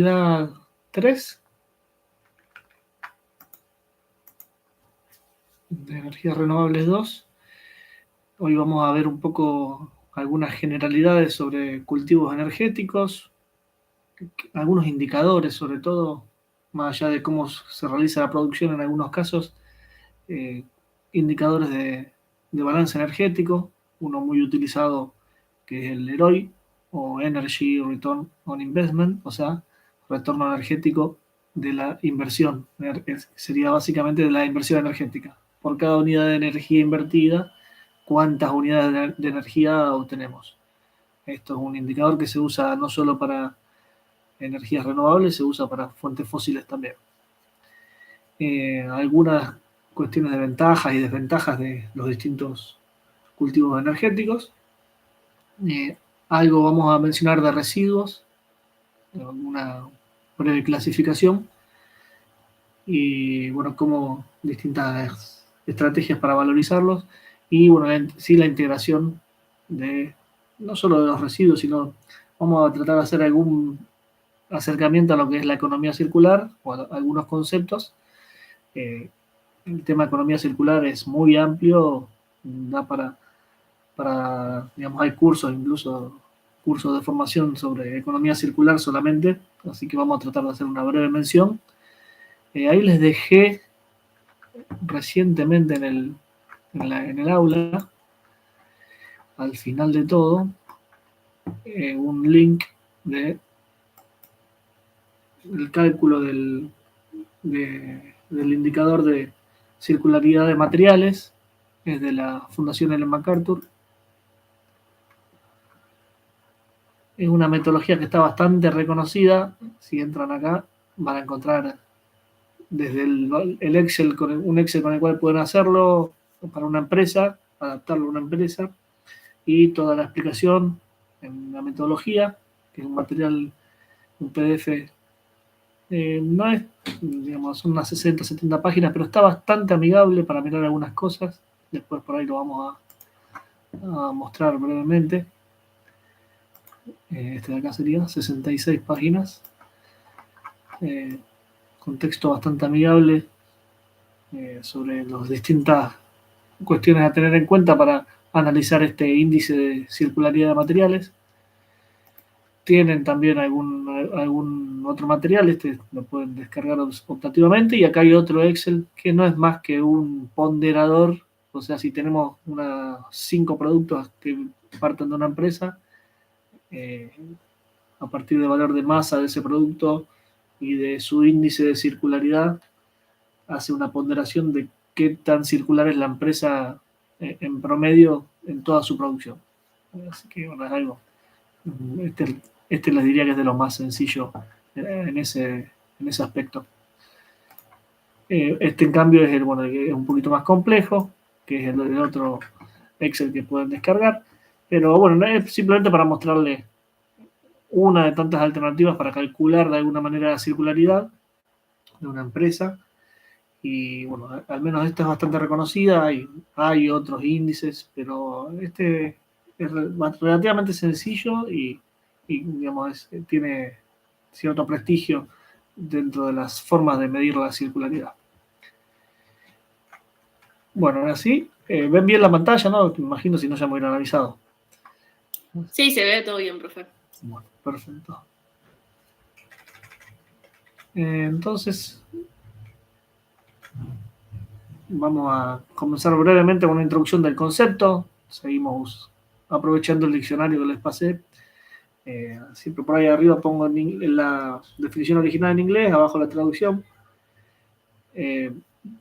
La 3 de energías renovables 2. Hoy vamos a ver un poco algunas generalidades sobre cultivos energéticos, algunos indicadores sobre todo, más allá de cómo se realiza la producción en algunos casos, eh, indicadores de balance energético, uno muy utilizado que es el EROI o Energy Return on Investment, o sea, retorno energético de la inversión, sería básicamente de la inversión energética. Por cada unidad de energía invertida, ¿cuántas unidades de energía obtenemos? Esto es un indicador que se usa no solo para energías renovables, se usa para fuentes fósiles también. Algunas cuestiones de ventajas y desventajas de los distintos cultivos energéticos. Algo vamos a mencionar de residuos, una breve clasificación y bueno, como distintas estrategias para valorizarlos y bueno, sí la integración de no solo de los residuos, sino vamos a tratar de hacer algún acercamiento a lo que es la economía circular o a algunos conceptos. El tema de economía circular es muy amplio, da para digamos, hay cursos, incluso cursos de formación sobre economía circular solamente, así que vamos a tratar de hacer una breve mención. Ahí les dejé recientemente en el aula, al final de todo, un link del cálculo del indicador de circularidad de materiales, es de la Fundación Ellen MacArthur. Es una metodología que está bastante reconocida. Si entran acá, van a encontrar desde el Excel, un Excel con el cual pueden hacerlo para una empresa, adaptarlo a una empresa, y toda la explicación en la metodología, que es un material, un PDF. No es, digamos, son unas 60, 70 páginas, pero está bastante amigable para mirar algunas cosas. Después por ahí lo vamos a mostrar brevemente. Este de acá sería 66 páginas. Con texto bastante amigable sobre las distintas cuestiones a tener en cuenta para analizar este índice de circularidad de materiales. Tienen también algún otro material, este lo pueden descargar optativamente, y acá hay otro Excel que no es más que un ponderador, o sea, si tenemos 5 productos que parten de una empresa, a partir del valor de masa de ese producto y de su índice de circularidad, hace una ponderación de qué tan circular es la empresa en promedio en toda su producción. Así que bueno, es algo. Este les diría que es de lo más sencillo en ese aspecto. Este en cambio es es un poquito más complejo, que es el otro Excel que pueden descargar, pero bueno, es simplemente para mostrarles una de tantas alternativas para calcular de alguna manera la circularidad de una empresa. Y bueno, al menos esta es bastante reconocida, hay otros índices, pero este es relativamente sencillo y digamos, tiene cierto prestigio dentro de las formas de medir la circularidad. Bueno, ahora sí, ven bien la pantalla, ¿no? Me imagino, si no ya me hubieran avisado. Sí, se ve todo bien, profe. Bueno, perfecto. Entonces, vamos a comenzar brevemente con una introducción del concepto. Seguimos aprovechando el diccionario que les pasé. Siempre por ahí arriba pongo en la definición original en inglés, abajo la traducción.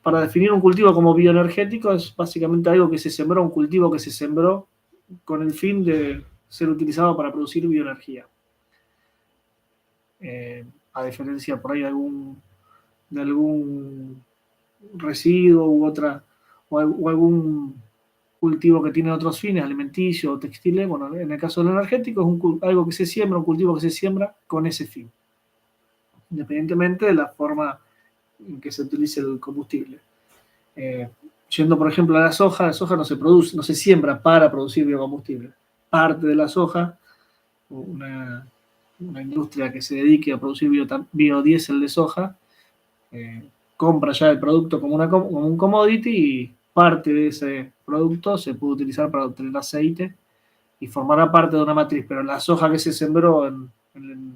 Para definir un cultivo como bioenergético es básicamente algo que se sembró, un cultivo que se sembró con el fin de ser utilizado para producir bioenergía. A diferencia por ahí de algún residuo o algún cultivo que tiene otros fines, alimenticios o textiles. Bueno, en el caso del energético es algo que se siembra, un cultivo que se siembra con ese fin, independientemente de la forma en que se utilice el combustible. Yendo, por ejemplo, a la soja no se produce, no se siembra para producir biocombustible. Parte de la soja, una industria que se dedique a producir biodiesel de soja, compra ya el producto como un commodity y parte de ese producto se puede utilizar para obtener aceite y formará parte de una matriz, pero la soja que se sembró en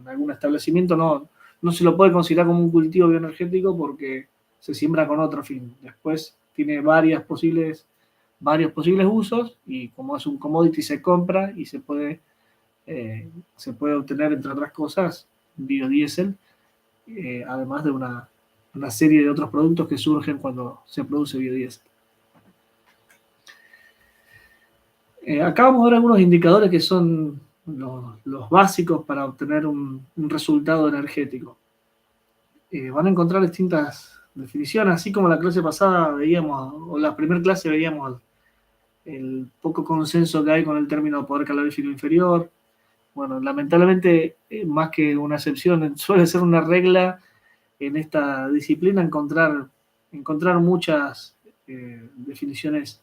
algún establecimiento no se lo puede considerar como un cultivo bioenergético porque se siembra con otro fin. Después tiene varios posibles usos y como es un commodity se compra y se puede obtener, entre otras cosas, biodiesel, además de una serie de otros productos que surgen cuando se produce biodiesel. Acá vamos a ver algunos indicadores que son los básicos para obtener un resultado energético. Van a encontrar distintas definiciones, así como la clase pasada veíamos, o la primera clase veíamos el poco consenso que hay con el término poder calorífico inferior. Bueno, lamentablemente, más que una excepción, suele ser una regla en esta disciplina encontrar muchas definiciones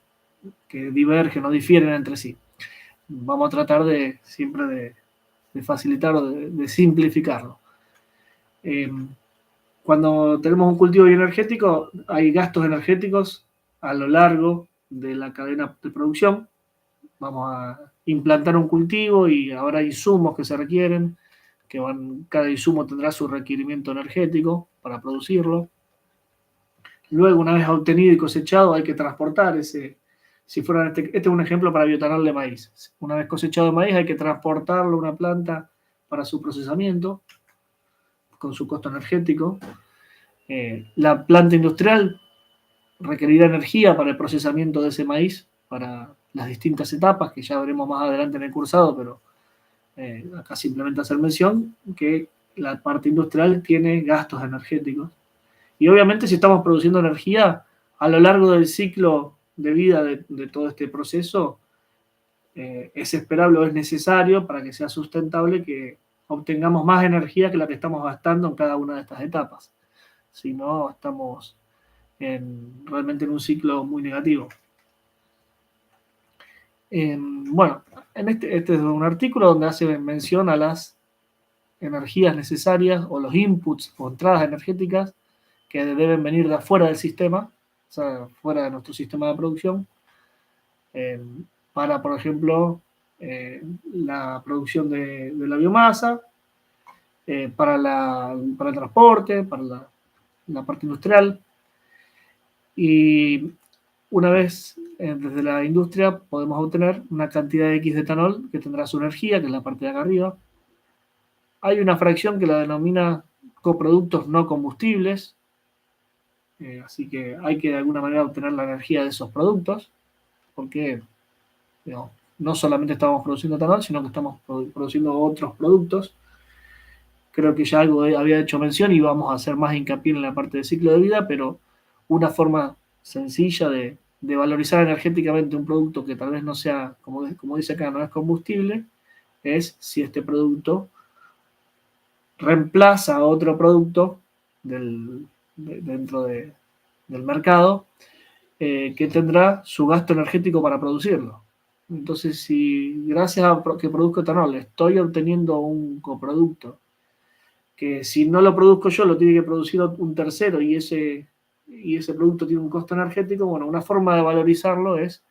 que divergen o difieren entre sí. Vamos a tratar siempre de facilitar o de simplificarlo. Cuando tenemos un cultivo bioenergético, hay gastos energéticos a lo largo de la cadena de producción. Vamos a implantar un cultivo y habrá insumos que se requieren, cada insumo tendrá su requerimiento energético para producirlo. Luego, una vez obtenido y cosechado, hay que transportar este es un ejemplo para bioetanol de maíz. Una vez cosechado el maíz, hay que transportarlo a una planta para su procesamiento, con su costo energético. La planta industrial requerirá energía para el procesamiento de ese maíz, para las distintas etapas, que ya veremos más adelante en el cursado, pero acá simplemente hacer mención que la parte industrial tiene gastos energéticos. Y obviamente si estamos produciendo energía, a lo largo del ciclo de vida de todo este proceso, es esperable o es necesario para que sea sustentable que obtengamos más energía que la que estamos gastando en cada una de estas etapas. Si no, estamos realmente en un ciclo muy negativo. Bueno, este es un artículo donde hace mención a las energías necesarias o los inputs o entradas energéticas que deben venir de afuera del sistema, o sea, fuera de nuestro sistema de producción, para, por ejemplo, la producción de la biomasa, para el transporte, para la parte industrial. Y una vez desde la industria podemos obtener una cantidad X de etanol que tendrá su energía, que es la parte de acá arriba. Hay una fracción que la denomina coproductos no combustibles, así que hay que de alguna manera obtener la energía de esos productos, porque no solamente estamos produciendo etanol, sino que estamos produciendo otros productos. Creo que ya algo había hecho mención y vamos a hacer más hincapié en la parte de ciclo de vida, pero una forma sencilla de valorizar energéticamente un producto que tal vez no sea, como dice acá, no es combustible, es si este producto reemplaza a otro producto dentro del mercado que tendrá su gasto energético para producirlo. Entonces, si gracias a que produzco etanol estoy obteniendo un coproducto que si no lo produzco yo lo tiene que producir un tercero y ese producto tiene un costo energético, bueno, una forma de valorizarlo es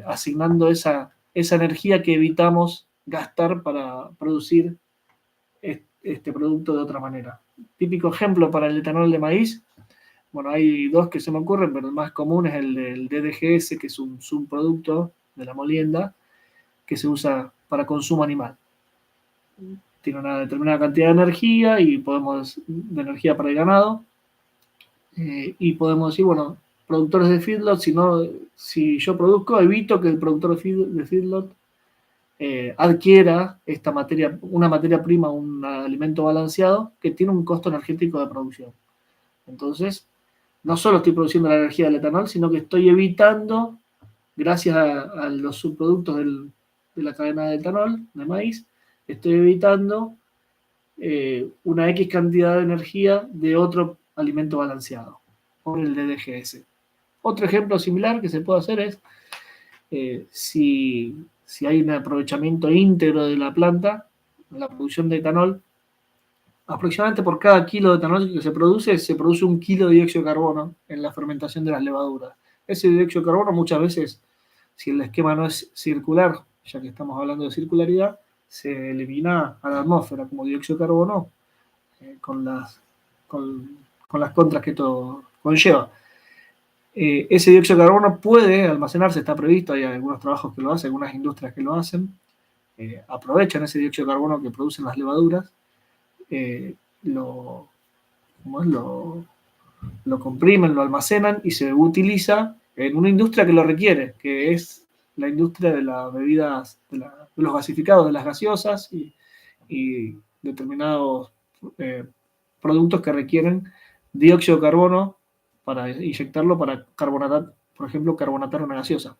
asignando esa energía que evitamos gastar para producir este producto de otra manera. Típico ejemplo para el etanol de maíz, bueno, hay dos que se me ocurren, pero el más común es el del DDGS, que es un subproducto de la molienda que se usa para consumo animal. Tiene una determinada cantidad de energía de energía para el ganado, y podemos decir, bueno, productores de feedlot, si yo produzco, evito que el productor de feedlot adquiera una materia prima, un alimento balanceado que tiene un costo energético de producción. Entonces, no solo estoy produciendo la energía del etanol, sino que estoy evitando, gracias a los subproductos de la cadena de etanol, de maíz, estoy evitando una X cantidad de energía de otro alimento balanceado, por el DDGS. Otro ejemplo similar que se puede hacer es si hay un aprovechamiento íntegro de la planta, la producción de etanol, aproximadamente por cada kilo de etanol que se produce 1 kilo de dióxido de carbono en la fermentación de las levaduras. Ese dióxido de carbono muchas veces, si el esquema no es circular, ya que estamos hablando de circularidad, se elimina a la atmósfera como dióxido de carbono con las contras que esto conlleva. Ese dióxido de carbono puede almacenarse, está previsto, hay algunos trabajos que lo hacen, algunas industrias que lo hacen, aprovechan ese dióxido de carbono que producen las levaduras, lo comprimen, lo almacenan y se utiliza en una industria que lo requiere, que es la industria de las bebidas, de los gasificados, de las gaseosas y determinados productos que requieren dióxido de carbono para inyectarlo para carbonatar, por ejemplo, carbonatar una gaseosa.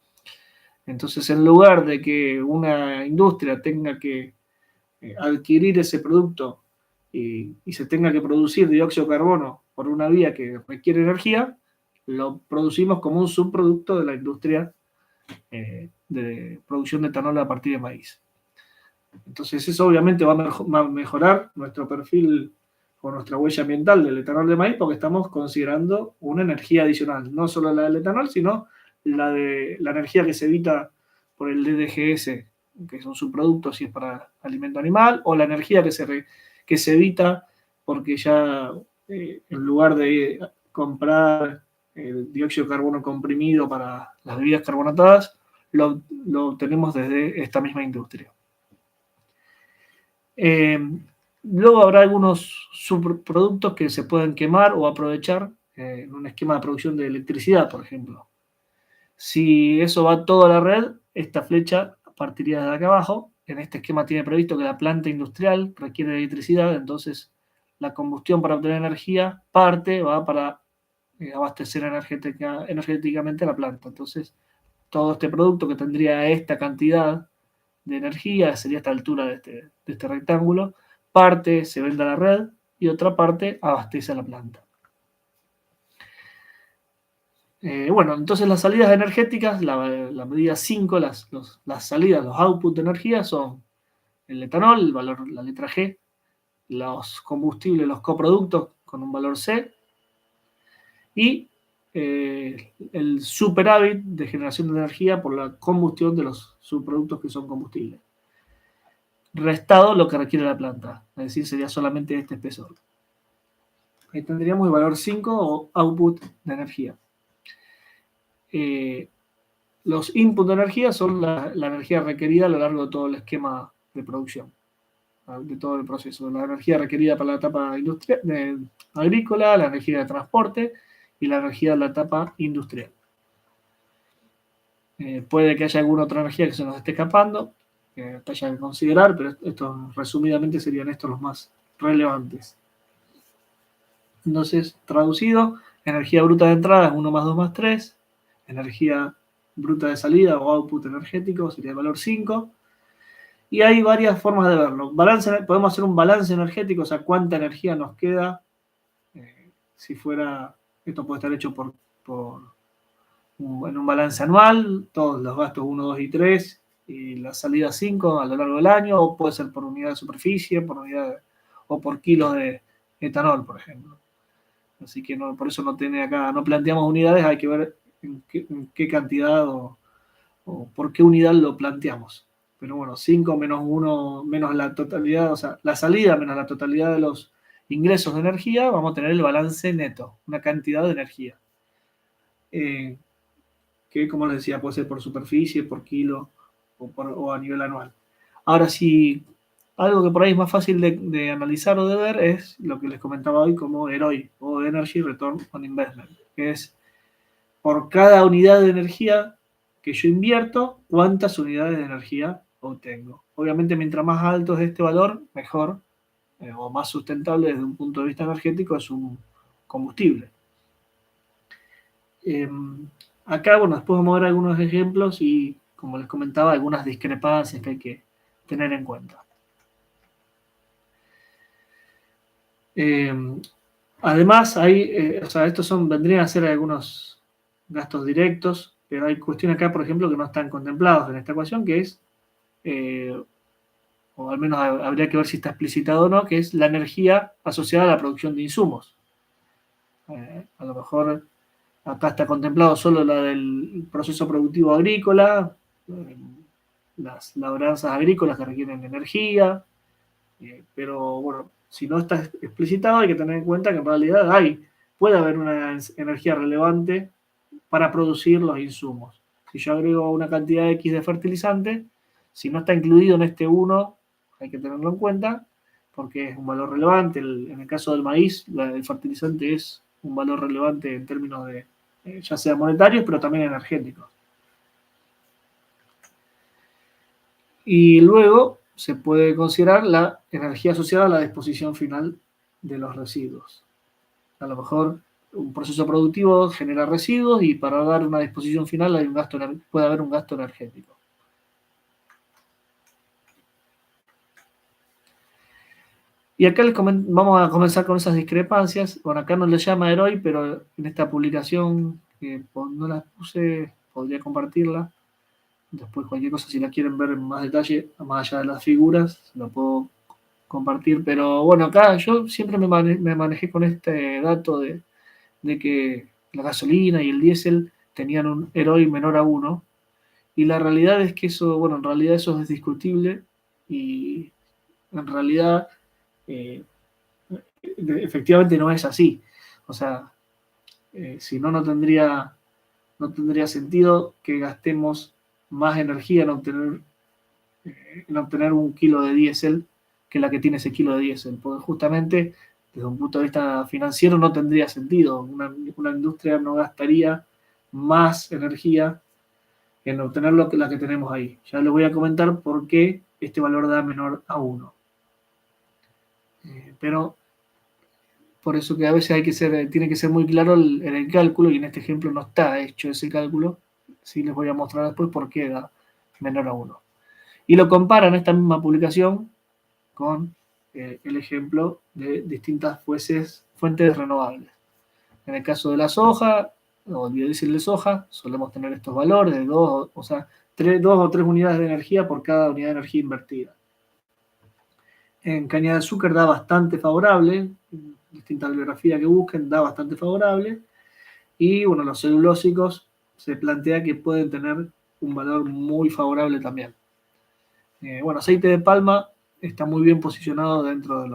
Entonces, en lugar de que una industria tenga que adquirir ese producto y se tenga que producir dióxido de carbono por una vía que requiere energía, lo producimos como un subproducto de la industria de producción de etanol a partir de maíz. Entonces eso obviamente va a mejorar nuestro perfil o nuestra huella ambiental del etanol de maíz porque estamos considerando una energía adicional, no solo la del etanol, sino la de la energía que se evita por el DDGS, que es un subproducto si es para alimento animal, o la energía que se evita porque ya en lugar de comprar el dióxido de carbono comprimido para las bebidas carbonatadas, lo obtenemos desde esta misma industria. Luego habrá algunos subproductos que se pueden quemar o aprovechar en un esquema de producción de electricidad, por ejemplo. Si eso va todo a la red, esta flecha partiría de acá abajo. En este esquema tiene previsto que la planta industrial requiere electricidad, entonces la combustión para obtener energía va para abastecer energéticamente la planta. Entonces, todo este producto que tendría esta cantidad de energía, sería esta altura de este rectángulo, parte se vende a la red y otra parte abastece a la planta. Bueno, entonces las salidas energéticas, la medida 5, las salidas, los outputs de energía son el etanol, el valor, la letra G, los combustibles, los coproductos con un valor C y el superávit de generación de energía por la combustión de los subproductos que son combustibles. Restado lo que requiere la planta, es decir, sería solamente este espesor. Ahí tendríamos el valor 5 o output de energía. Los inputs de energía son la energía requerida a lo largo de todo el esquema de producción, de todo el proceso. La energía requerida para la etapa agrícola, la energía de transporte y la energía de la etapa industrial. Puede que haya alguna otra energía que se nos esté escapando, que haya que considerar, pero esto resumidamente serían estos los más relevantes. Entonces, traducido, energía bruta de entrada es 1 más 2 más 3, energía bruta de salida o output energético sería el valor 5, y hay varias formas de verlo. Podemos hacer un balance energético, o sea, cuánta energía nos queda, si fuera, esto puede estar hecho en un balance anual, todos los gastos 1, 2 y 3, y la salida 5 a lo largo del año, o puede ser por unidad de superficie, o por kilos de etanol, por ejemplo. Así que por eso no planteamos unidades, hay que ver en qué cantidad o por qué unidad lo planteamos. Pero bueno, 5 menos 1 menos la totalidad, o sea, la salida menos la totalidad de los ingresos de energía, vamos a tener el balance neto, una cantidad de energía. Que, como les decía, puede ser por superficie, por kilo o a nivel anual. Ahora, si algo que por ahí es más fácil de analizar o de ver es lo que les comentaba hoy como EROI, o Energy Return on Investment, que es por cada unidad de energía que yo invierto, cuántas unidades de energía obtengo. Obviamente, mientras más alto es este valor, mejor o más sustentable desde un punto de vista energético es un combustible. Acá, bueno, después vamos a ver algunos ejemplos y, como les comentaba, algunas discrepancias que hay que tener en cuenta. Además, vendrían a ser algunos gastos directos, pero hay cuestiones acá, por ejemplo, que no están contemplados en esta ecuación, que es o al menos habría que ver si está explicitado o no, que es la energía asociada a la producción de insumos. A lo mejor acá está contemplado solo la del proceso productivo agrícola, las labranzas agrícolas que requieren energía, pero bueno, si no está explicitado hay que tener en cuenta que en realidad puede haber una energía relevante para producir los insumos. Si yo agrego una cantidad X de fertilizante, si no está incluido en este 1, hay que tenerlo en cuenta, porque es un valor relevante. En el caso del maíz, el fertilizante es un valor relevante en términos de, ya sea monetarios, pero también energéticos. Y luego se puede considerar la energía asociada a la disposición final de los residuos. A lo mejor un proceso productivo genera residuos y para dar una disposición final puede haber un gasto energético. Y acá vamos a comenzar con esas discrepancias. Bueno, acá no le llama Heroi, pero en esta publicación que no la puse, podría compartirla. Después cualquier cosa, si la quieren ver en más detalle, más allá de las figuras, lo puedo compartir. Pero bueno, acá yo siempre me manejé con este dato de que la gasolina y el diésel tenían un Heroi menor a 1. Y la realidad es que eso, bueno, en realidad eso es discutible y en realidad efectivamente no es así. O sea, si no, no tendría sentido que gastemos más energía en obtener un kilo de diésel que la que tiene ese kilo de diésel, porque justamente desde un punto de vista financiero no tendría sentido. Una industria no gastaría más energía en obtener la que tenemos ahí. Ya les voy a comentar por qué este valor da menor a 1. Pero por eso que a veces tiene que ser muy claro en el cálculo, y en este ejemplo no está hecho ese cálculo. Sí les voy a mostrar después por qué da menor a 1. Y lo comparan esta misma publicación con el ejemplo de distintas fuentes renovables. En el caso de la soja, o el biodiesel de soja, solemos tener estos valores de 2 o 3 unidades de energía por cada unidad de energía invertida. En caña de azúcar da bastante favorable, distinta bibliografía que busquen, da bastante favorable. Y bueno, los celulósicos se plantea que pueden tener un valor muy favorable también. Bueno, aceite de palma está muy bien posicionado dentro de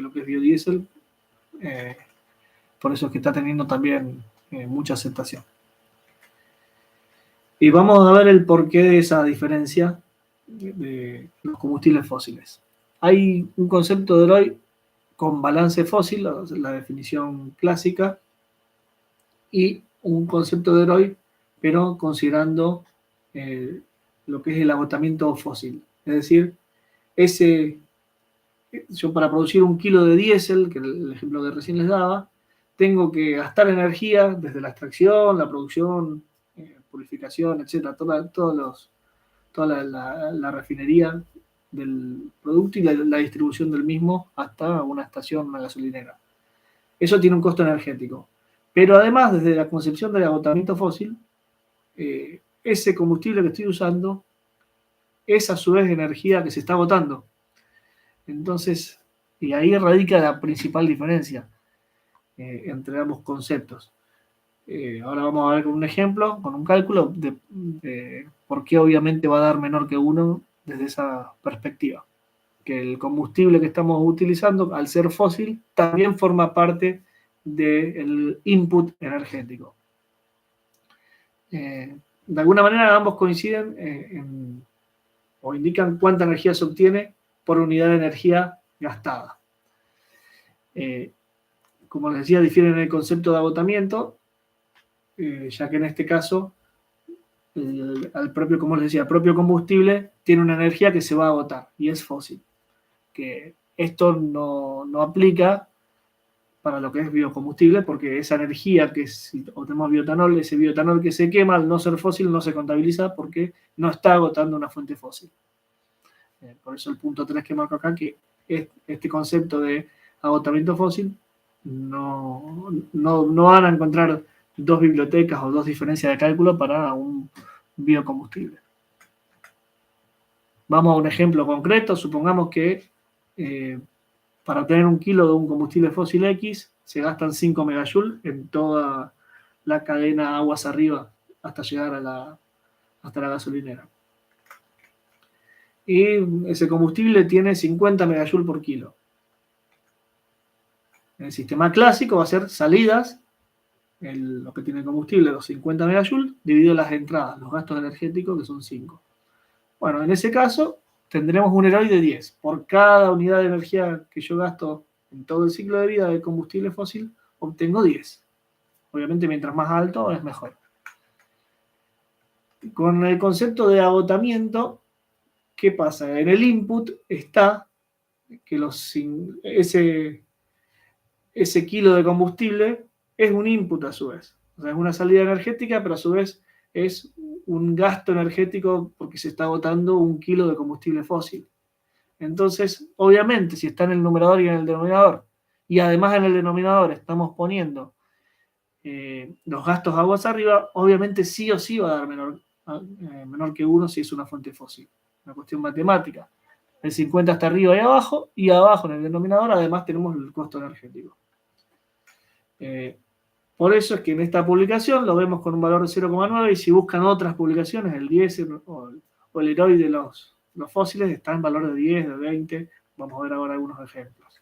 lo que es biodiesel. Por eso es que está teniendo también mucha aceptación. Y vamos a ver el porqué de esa diferencia de los combustibles fósiles. Hay un concepto de Heroi con balance fósil, la definición clásica, y un concepto de Heroi, pero considerando lo que es el agotamiento fósil. Es decir, yo para producir un kilo de diésel, que es el ejemplo que recién les daba, tengo que gastar energía desde la extracción, la producción, purificación, etcétera, toda la refinería del producto y la distribución del mismo hasta una estación, una gasolinera. Eso tiene un costo energético. Pero además, desde la concepción del agotamiento fósil, ese combustible que estoy usando es a su vez energía que se está agotando. Entonces, y ahí radica la principal diferencia entre ambos conceptos. Ahora vamos a ver con un ejemplo, con un cálculo de por qué obviamente va a dar menor que 1 desde esa perspectiva. Que el combustible que estamos utilizando, al ser fósil, también forma parte del input energético. De alguna manera ambos coinciden o indican cuánta energía se obtiene por unidad de energía gastada. Como les decía, difieren en el concepto de agotamiento, ya que en este caso, como les decía, el propio combustible tiene una energía que se va a agotar y es fósil. Que esto no aplica para lo que es biocombustible, porque esa energía que si obtenemos bioetanol, ese bioetanol que se quema, al no ser fósil, no se contabiliza porque no está agotando una fuente fósil. Por eso el punto 3 que marco acá, que este concepto de agotamiento fósil, no van a encontrar dos bibliotecas o dos diferencias de cálculo para un biocombustible. Vamos a un ejemplo concreto. Supongamos que para obtener 1 kilo de un combustible fósil X se gastan 5 megajoules en toda la cadena aguas arriba hasta llegar hasta la gasolinera. Y ese combustible tiene 50 megajoules por kilo. En el sistema clásico va a ser salidas, lo que tiene el combustible, los 50 megajoules, dividido las entradas, los gastos energéticos, que son 5. Bueno, en ese caso tendremos un ROI de 10. Por cada unidad de energía que yo gasto en todo el ciclo de vida del combustible fósil, obtengo 10. Obviamente, mientras más alto, es mejor. Con el concepto de agotamiento, ¿qué pasa? En el input está que ese kilo de combustible es un input a su vez. O sea, es una salida energética, pero a su vez es un gasto energético porque se está agotando 1 kilo de combustible fósil. Entonces, obviamente, si está en el numerador y en el denominador, y además en el denominador estamos poniendo los gastos aguas arriba, obviamente sí o sí va a dar menor que 1 si es una fuente fósil. Una cuestión matemática. El 50 está arriba y abajo en el denominador además tenemos el costo energético. Por eso es que en esta publicación lo vemos con un valor de 0,9 y si buscan otras publicaciones, el 10 o el ROI de los fósiles está en valor de 10, de 20. Vamos a ver ahora algunos ejemplos.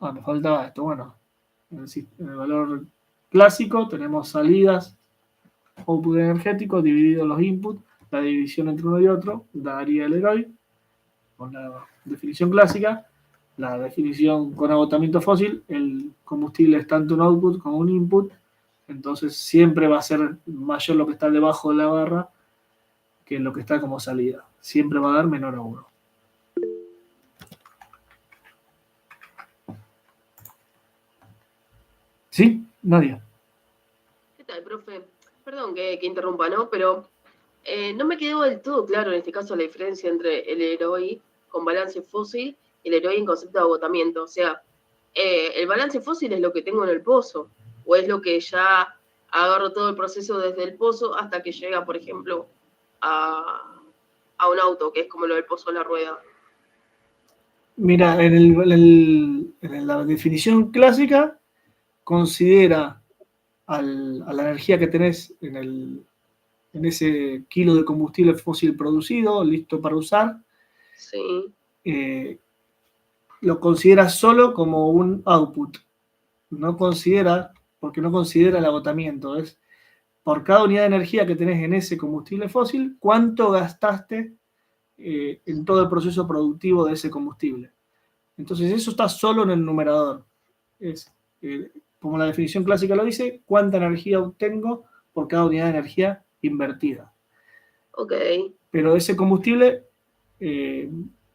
Me faltaba esto. Bueno, en el valor clásico tenemos salidas, output energético dividido los inputs. La división entre uno y otro daría el ROI con la definición clásica. La definición con agotamiento fósil, el combustible es tanto un output como un input, entonces siempre va a ser mayor lo que está debajo de la barra que lo que está como salida. Siempre va a dar menor a 1. ¿Sí? Nadia. ¿Qué tal, profe? Perdón que interrumpa, ¿no? Pero no me quedó del todo claro en este caso la diferencia entre el ROI con balance fósil y el ROI en concepto de agotamiento. O sea, ¿el balance fósil es lo que tengo en el pozo? ¿O es lo que ya agarro todo el proceso desde el pozo hasta que llega, por ejemplo, a un auto, que es como lo del pozo a la rueda? Mira, en la definición clásica considera a la energía que tenés en ese kilo de combustible fósil producido, listo para usar, Sí. Lo considera solo como un output. Porque no considera el agotamiento. Es por cada unidad de energía que tenés en ese combustible fósil, cuánto gastaste en todo el proceso productivo de ese combustible. Entonces eso está solo en el numerador. Es, como la definición clásica lo dice, cuánta energía obtengo por cada unidad de energía invertida. Ok. Pero ese combustible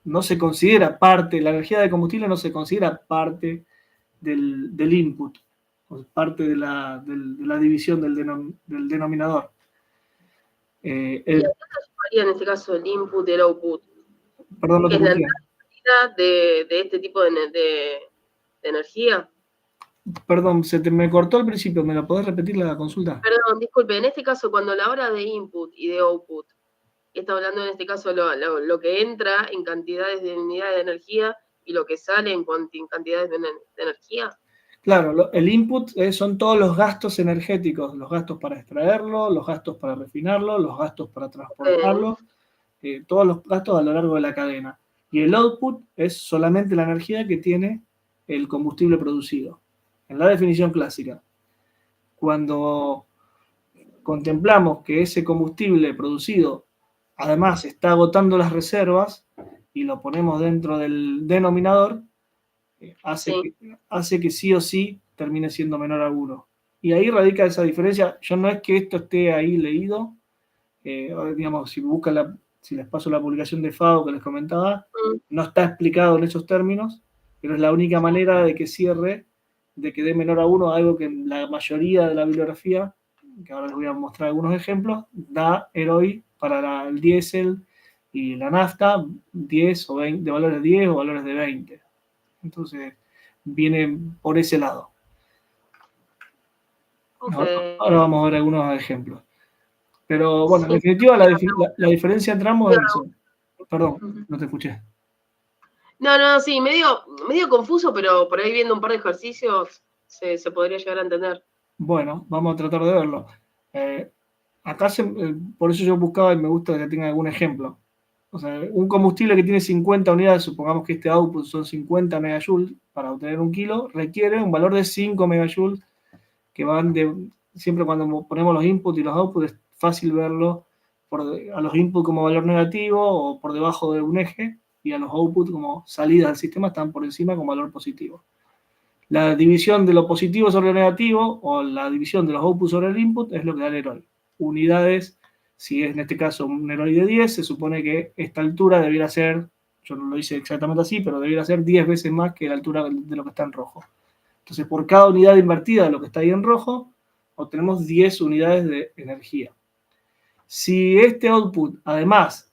no se considera parte, la energía de combustible no se considera parte del input, parte de la división del denominador. ¿Y a qué se llamaría en este caso el input y el output? Perdón, no te ¿Es la escuché. entrada de este tipo de energía? Perdón, me cortó al principio, ¿me lo podés repetir la consulta? Perdón, disculpe, en este caso, cuando a la hora de input y de output, está hablando en este caso lo que entra en cantidades de unidades de energía y lo que sale en cantidades de energía. Claro, el input son todos los gastos energéticos, los gastos para extraerlo, los gastos para refinarlo, los gastos para transportarlo, todos los gastos a lo largo de la cadena. Y el output es solamente la energía que tiene el combustible producido. En la definición clásica, cuando contemplamos que ese combustible producido además está agotando las reservas y lo ponemos dentro del denominador, hace que sí o sí termine siendo menor a 1. Y ahí radica esa diferencia. Yo no es que esto esté ahí leído, digamos, si les paso la publicación de FAO que les comentaba, no está explicado en esos términos, pero es la única manera de que cierre, de que dé menor a 1, algo que en la mayoría de la bibliografía, que ahora les voy a mostrar algunos ejemplos, da ROI para el diésel y la nafta 10 o 20, de valores de 10 o valores de 20. Entonces, viene por ese lado. Okay. Ahora vamos a ver algunos ejemplos. Pero bueno, en definitiva, la diferencia entre ambos es eso. Perdón, no te escuché. No, sí, medio confuso, pero por ahí viendo un par de ejercicios se podría llegar a entender. Bueno, vamos a tratar de verlo. Acá, por eso yo buscaba y me gusta que tenga algún ejemplo. O sea, un combustible que tiene 50 unidades, supongamos que este output son 50 megajoules, para obtener un kilo, requiere un valor de 5 megajoules, que van de, siempre cuando ponemos los inputs y los outputs, es fácil verlo a los inputs como valor negativo o por debajo de un eje, y a los outputs como salidas del sistema están por encima con valor positivo. La división de lo positivo sobre lo negativo o la división de los outputs sobre el input es lo que da el EROI. Unidades, si es en este caso un EROI de 10, se supone que esta altura debiera ser, yo no lo hice exactamente así, pero debiera ser 10 veces más que la altura de lo que está en rojo. Entonces, por cada unidad invertida de lo que está ahí en rojo, obtenemos 10 unidades de energía. Si este output, además,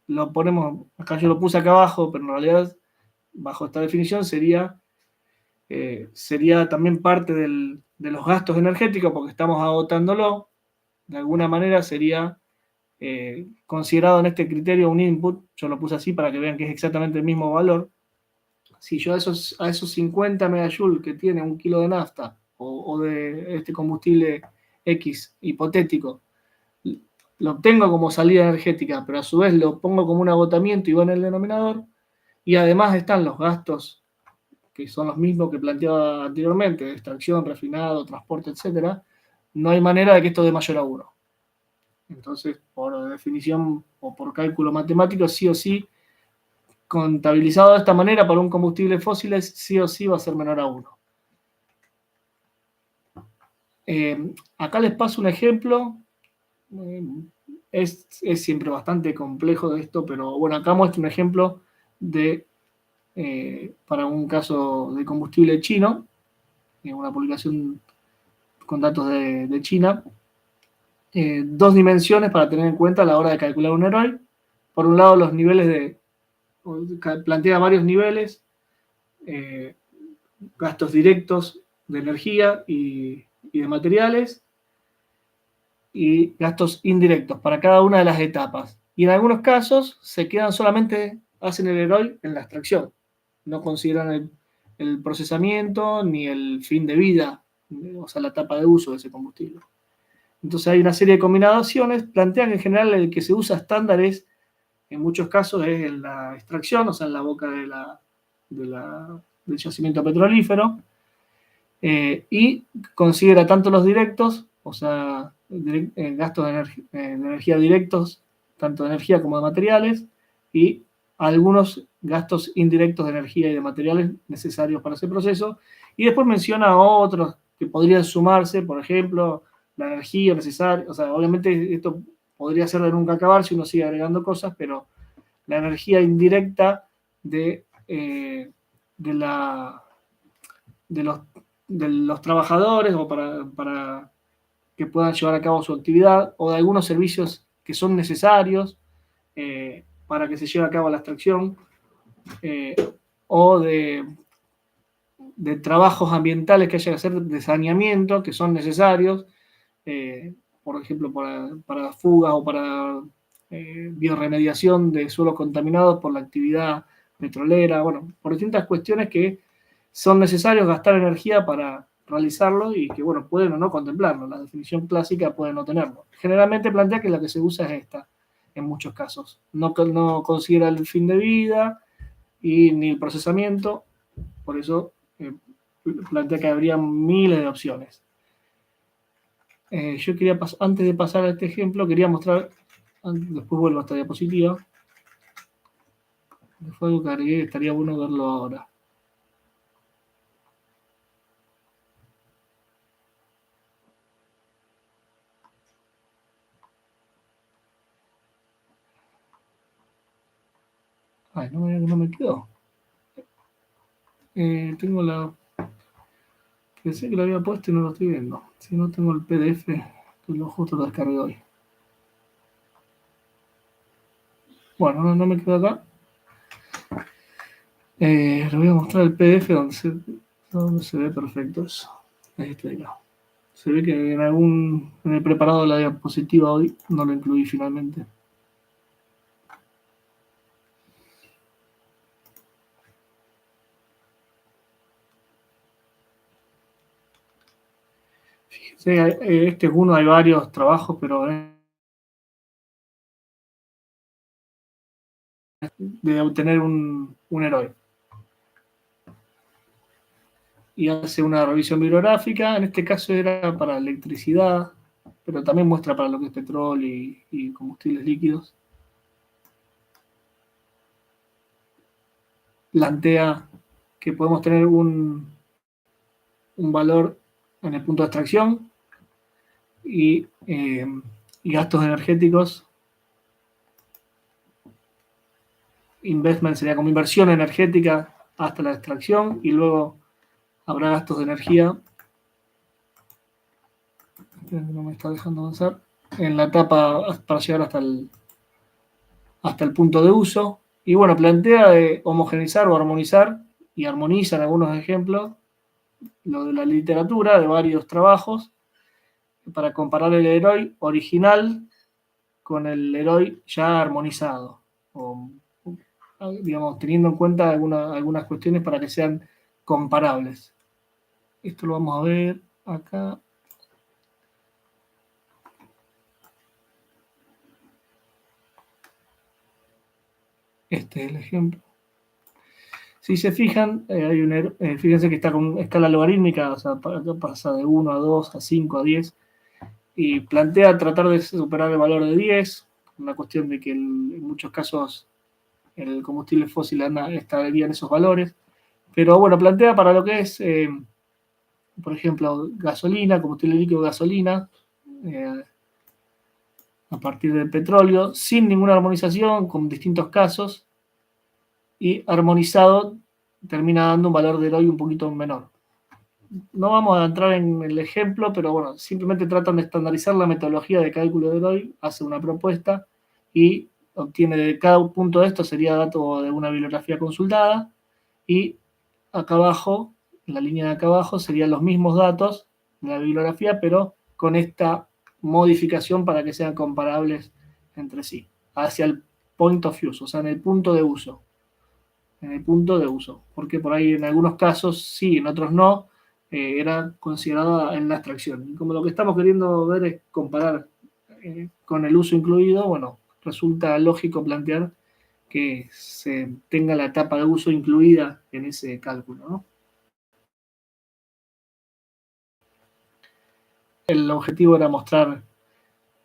lo ponemos, acá yo lo puse acá abajo, pero en realidad, bajo esta definición, sería también parte de los gastos energéticos, porque estamos agotándolo. De alguna manera sería considerado en este criterio un input. Yo lo puse así para que vean que es exactamente el mismo valor. Si yo a esos 50 megajoules que tiene un kilo de nafta o de este combustible X hipotético, lo obtengo como salida energética, pero a su vez lo pongo como un agotamiento y va en el denominador, y además están los gastos que son los mismos que planteaba anteriormente, de extracción, refinado, transporte, etcétera, no hay manera de que esto dé mayor a 1. Entonces, por definición o por cálculo matemático, sí o sí, contabilizado de esta manera para un combustible fósil, sí o sí va a ser menor a 1. Acá les paso un ejemplo. Es siempre bastante complejo de esto, pero bueno, acá muestro un ejemplo para un caso de combustible chino, una publicación con datos de China. Dos dimensiones para tener en cuenta a la hora de calcular un EROI. Por un lado, los niveles plantea varios niveles, gastos directos de energía y de materiales, y gastos indirectos para cada una de las etapas. Y en algunos casos se quedan solamente, hacen el EROI en la extracción. No consideran el procesamiento ni el fin de vida, o sea, la etapa de uso de ese combustible. Entonces hay una serie de combinaciones, plantean que en general el que se usa estándar es, en muchos casos, es en la extracción, o sea, en la boca del yacimiento petrolífero, y considera tanto los directos, o sea, gastos de energía directos, tanto de energía como de materiales, y algunos gastos indirectos de energía y de materiales necesarios para ese proceso, y después menciona otros que podrían sumarse, por ejemplo, la energía necesaria, o sea, obviamente esto podría ser de nunca acabar si uno sigue agregando cosas, pero la energía indirecta de los trabajadores o para que puedan llevar a cabo su actividad, o de algunos servicios que son necesarios para que se lleve a cabo la extracción, o de trabajos ambientales que haya que hacer de saneamiento, que son necesarios, por ejemplo, para fugas o para bioremediación de suelos contaminados por la actividad petrolera, bueno, por distintas cuestiones que son necesarios gastar energía para realizarlo y que, bueno, pueden o no contemplarlo. La definición clásica puede no tenerlo. Generalmente plantea que la que se usa es esta, en muchos casos. No considera el fin de vida y ni el procesamiento, por eso plantea que habría miles de opciones. Yo quería, antes de pasar a este ejemplo, quería mostrar, después vuelvo a esta diapositiva, fue algo que agregué, estaría bueno verlo ahora. Ay, no me quedó. Tengo la... Pensé que lo había puesto y no lo estoy viendo. Si no, tengo el PDF, que justo lo descargué hoy. Bueno, no me quedo acá. Les voy a mostrar el PDF donde se ve perfecto eso. Ahí está acá. Se ve que en el preparado de la diapositiva hoy no lo incluí finalmente. Fíjense, este es uno, hay varios trabajos, pero de obtener un héroe. Y hace una revisión bibliográfica, en este caso era para electricidad, pero también muestra para lo que es petróleo y combustibles líquidos. Plantea que podemos tener un valor en el punto de extracción y gastos energéticos. Investment sería como inversión energética hasta la extracción y luego habrá gastos de energía. No me está dejando avanzar. En la etapa para llegar hasta el punto de uso. Y bueno, plantea de homogeneizar o armonizar, y armoniza en algunos ejemplos, lo de la literatura de varios trabajos, para comparar el héroe original con el héroe ya armonizado. O, digamos, teniendo en cuenta algunas cuestiones para que sean comparables. Esto lo vamos a ver acá. Este es el ejemplo. Si se fijan, fíjense que está con escala logarítmica, o sea, pasa de 1 a 2, a 5, a 10, y plantea tratar de superar el valor de 10, una cuestión de que en muchos casos el combustible fósil estaría en esos valores, pero bueno, plantea para lo que es, por ejemplo, gasolina, combustible líquido, gasolina, a partir del petróleo, sin ninguna armonización, con distintos casos, y armonizado termina dando un valor de héroe un poquito menor. No vamos a entrar en el ejemplo, pero bueno, simplemente tratan de estandarizar la metodología de cálculo de héroe, hace una propuesta y obtiene de cada punto de esto, sería dato de una bibliografía consultada, y acá abajo, en la línea de acá abajo, serían los mismos datos de la bibliografía, pero con esta modificación para que sean comparables entre sí, hacia el point of use, o sea, en el punto de uso. En el punto de uso, porque por ahí en algunos casos sí, en otros no, era considerada en la extracción. Y como lo que estamos queriendo ver es comparar con el uso incluido, bueno, resulta lógico plantear que se tenga la etapa de uso incluida en ese cálculo, ¿no? El objetivo era mostrar,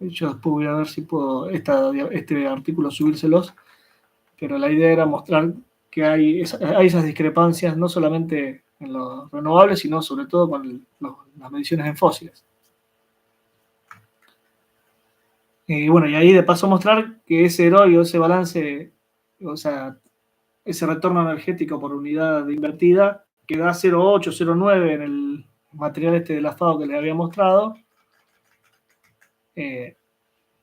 yo después voy a ver si puedo este artículo subírselos, pero la idea era mostrar que hay esas discrepancias no solamente en los renovables, sino sobre todo con las mediciones en fósiles. Y bueno, y ahí de paso mostrar que ese ROI o ese balance, o sea, ese retorno energético por unidad invertida, que da 0,8, 0,9 en el material este del AFAO que les había mostrado.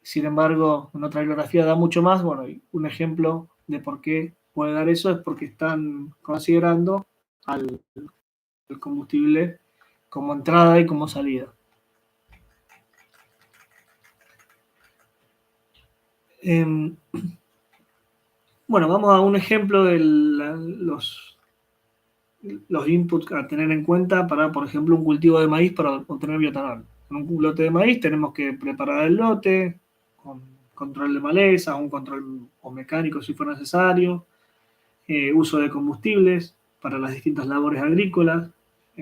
Sin embargo, en otra bibliografía da mucho más. Bueno, un ejemplo de por qué puede dar eso es porque están considerando al combustible como entrada y como salida. Bueno, vamos a un ejemplo de los inputs a tener en cuenta para, por ejemplo, un cultivo de maíz para obtener bioetanol. En un lote de maíz tenemos que preparar el lote con control de malezas, un control o mecánico si fuera necesario, uso de combustibles para las distintas labores agrícolas,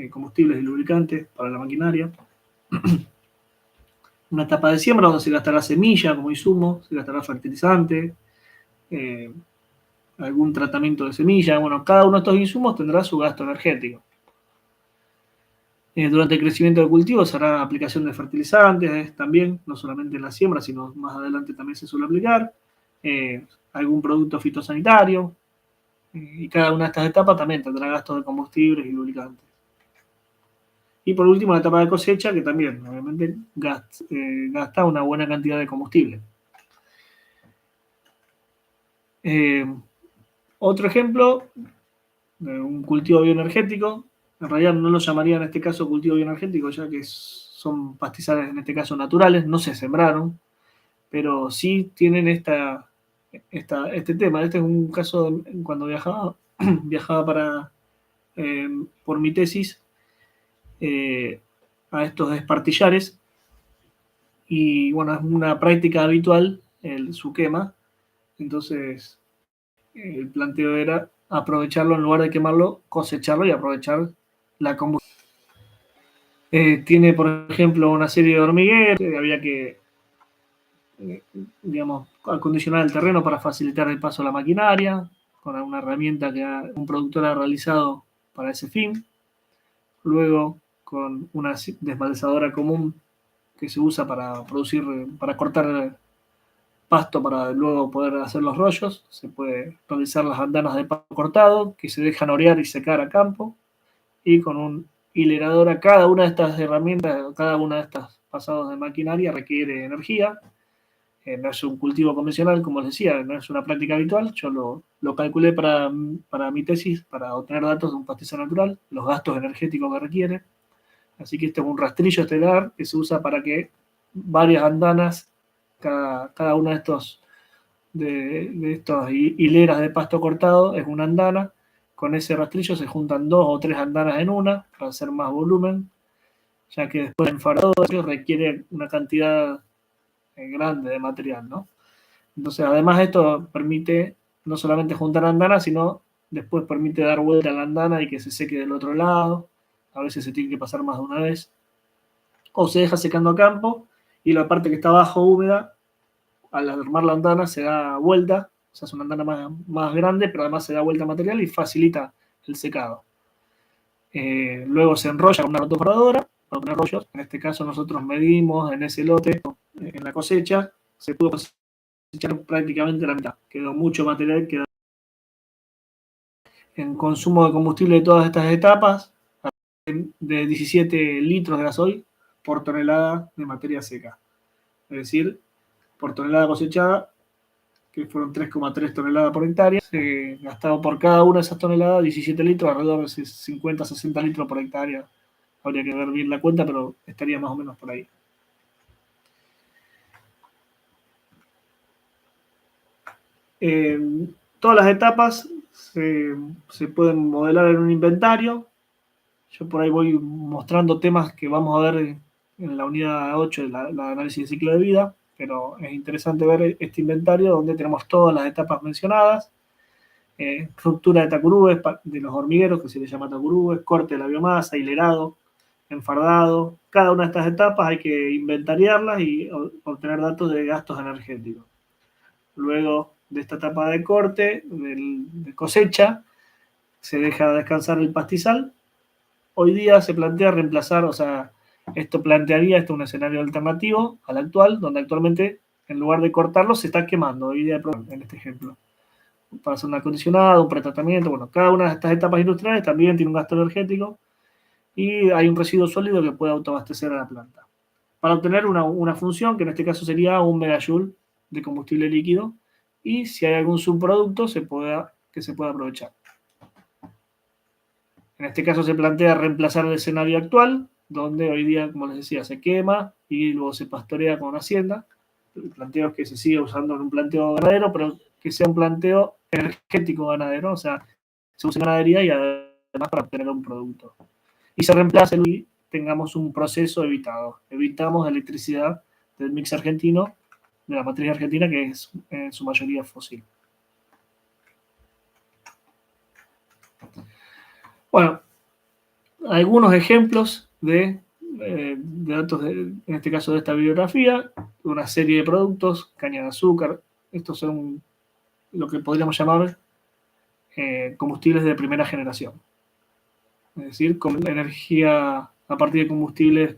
combustibles y lubricantes para la maquinaria. Una etapa de siembra donde se gastará semilla como insumo, se gastará fertilizante, algún tratamiento de semilla. Bueno, cada uno de estos insumos tendrá su gasto energético. Durante el crecimiento del cultivo se hará aplicación de fertilizantes también, no solamente en la siembra, sino más adelante también se suele aplicar. Algún producto fitosanitario. Y cada una de estas etapas también tendrá gastos de combustibles y lubricantes. Y por último, la etapa de cosecha, que también, obviamente, gasta una buena cantidad de combustible. Otro ejemplo de un cultivo bioenergético, en realidad no lo llamaría en este caso cultivo bioenergético, ya que son pastizales en este caso naturales, no se sembraron, pero sí tienen este tema. Este es un caso cuando viajaba por mi tesis a estos espartillares, y bueno, es una práctica habitual su quema. Entonces el planteo era aprovecharlo en lugar de quemarlo, cosecharlo y aprovechar la combustión. Tiene, por ejemplo, una serie de hormigueros, había que, digamos, acondicionar el terreno para facilitar el paso a la maquinaria, con alguna herramienta que un productor ha realizado para ese fin. Luego, con una desmalezadora común que se usa para producir, para cortar pasto para luego poder hacer los rollos. Se puede realizar las andanas de pasto cortado que se dejan orear y secar a campo, y con un hileradora. Cada una de estas herramientas, cada una de estas pasados de maquinaria requiere energía. No es un cultivo convencional, como les decía, no es una práctica habitual. Yo lo calculé para mi tesis, para obtener datos de un pastizal natural, los gastos energéticos que requiere. Así que este es un rastrillo estelar que se usa para que varias andanas, cada una de estas hileras de pasto cortado es una andana. Con ese rastrillo se juntan 2 o 3 andanas en una para hacer más volumen, ya que después el enfardado requiere una cantidad grande de material, ¿no? Entonces, además, esto permite no solamente juntar andanas, sino después permite dar vuelta a la andana y que se seque del otro lado. A veces se tiene que pasar más de una vez. O se deja secando a campo y la parte que está abajo húmeda, al armar la andana, se da vuelta. O sea, es una andana más grande, pero además se da vuelta material y facilita el secado. Luego se enrolla con una rotoforradora para poner rollos. En este caso nosotros medimos en ese lote, en la cosecha, se pudo cosechar prácticamente la mitad. Quedó mucho material. En consumo de combustible de todas estas etapas, de 17 litros de gasoil por tonelada de materia seca. Es decir, por tonelada cosechada, que fueron 3,3 toneladas por hectárea, se gastaba por cada una de esas toneladas 17 litros, alrededor de 50, 60 litros por hectárea. Habría que ver bien la cuenta, pero estaría más o menos por ahí. Todas las etapas se pueden modelar en un inventario. Yo por ahí voy mostrando temas que vamos a ver en la unidad 8 de la análisis de ciclo de vida, pero es interesante ver este inventario donde tenemos todas las etapas mencionadas. Ruptura de tacurúes, de los hormigueros, que se le llama tacurúes, corte de la biomasa, hilerado, enfardado. Cada una de estas etapas hay que inventariarlas y obtener datos de gastos energéticos. Luego de esta etapa de corte, de cosecha, se deja descansar el pastizal. Hoy día se plantea reemplazar, o sea, esto un escenario alternativo al actual, donde actualmente, en lugar de cortarlo, se está quemando, hoy día en este ejemplo. Para hacer un acondicionado, un pretratamiento, bueno, cada una de estas etapas industriales también tiene un gasto energético y hay un residuo sólido que puede autoabastecer a la planta. Para obtener una función, que en este caso sería 1 megajoule de combustible líquido, y si hay algún subproducto que se pueda aprovechar. En este caso se plantea reemplazar el escenario actual, donde hoy día, como les decía, se quema y luego se pastorea con hacienda. El planteo es que se siga usando en un planteo ganadero, pero que sea un planteo energético ganadero, o sea, se usa en ganadería y además para obtener un producto. Y se reemplaza y tengamos un proceso evitado. Evitamos electricidad del mix argentino, de la matriz argentina, que es en su mayoría fósil. Bueno, algunos ejemplos de datos, en este caso de esta bibliografía, una serie de productos, caña de azúcar. Estos son lo que podríamos llamar combustibles de primera generación. Es decir, con energía a partir de combustibles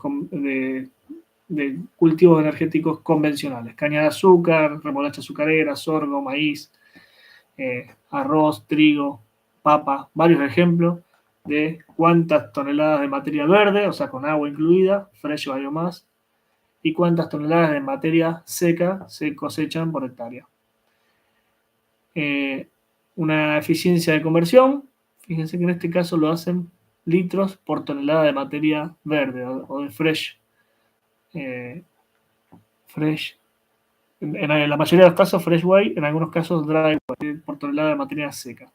de cultivos energéticos convencionales. Caña de azúcar, remolacha azucarera, sorgo, maíz, arroz, trigo, papa, varios ejemplos de cuántas toneladas de materia verde, o sea, con agua incluida, fresh biomass, y cuántas toneladas de materia seca se cosechan por hectárea. Una eficiencia de conversión, fíjense que en este caso lo hacen litros por tonelada de materia verde o de fresh. fresh, en la mayoría de los casos fresh way, en algunos casos dry way, por tonelada de materia seca.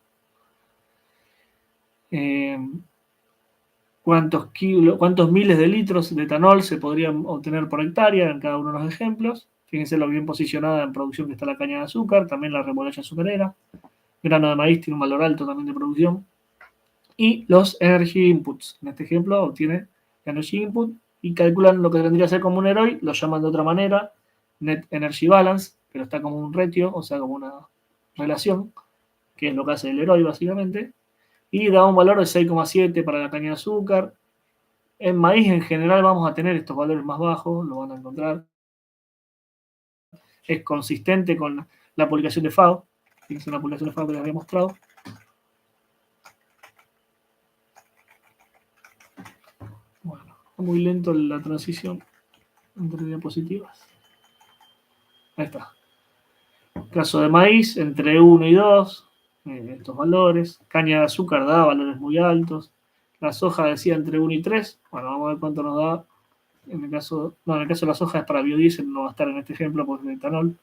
¿Cuántos miles de litros de etanol se podrían obtener por hectárea en cada uno de los ejemplos? Fíjense lo bien posicionada en producción que está la caña de azúcar, también la remolacha azucarera. Grano de maíz tiene un valor alto también de producción. Y los energy inputs. En este ejemplo obtiene energy input y calculan lo que tendría que ser como un EROI, lo llaman de otra manera, net energy balance, pero está como un ratio, o sea, como una relación, que es lo que hace el EROI básicamente, y da un valor de 6,7 para la caña de azúcar. En maíz en general vamos a tener estos valores más bajos, lo van a encontrar. Es consistente con la publicación de FAO, es una publicación de FAO que les había mostrado. Bueno, está muy lento la transición entre diapositivas. Ahí está. Caso de maíz, entre 1 y 2, estos valores. Caña de azúcar da valores muy altos. La soja decía entre 1 y 3. Bueno, vamos a ver cuánto nos da. En el caso de la soja es para biodiesel, no va a estar en este ejemplo porque es de etanol.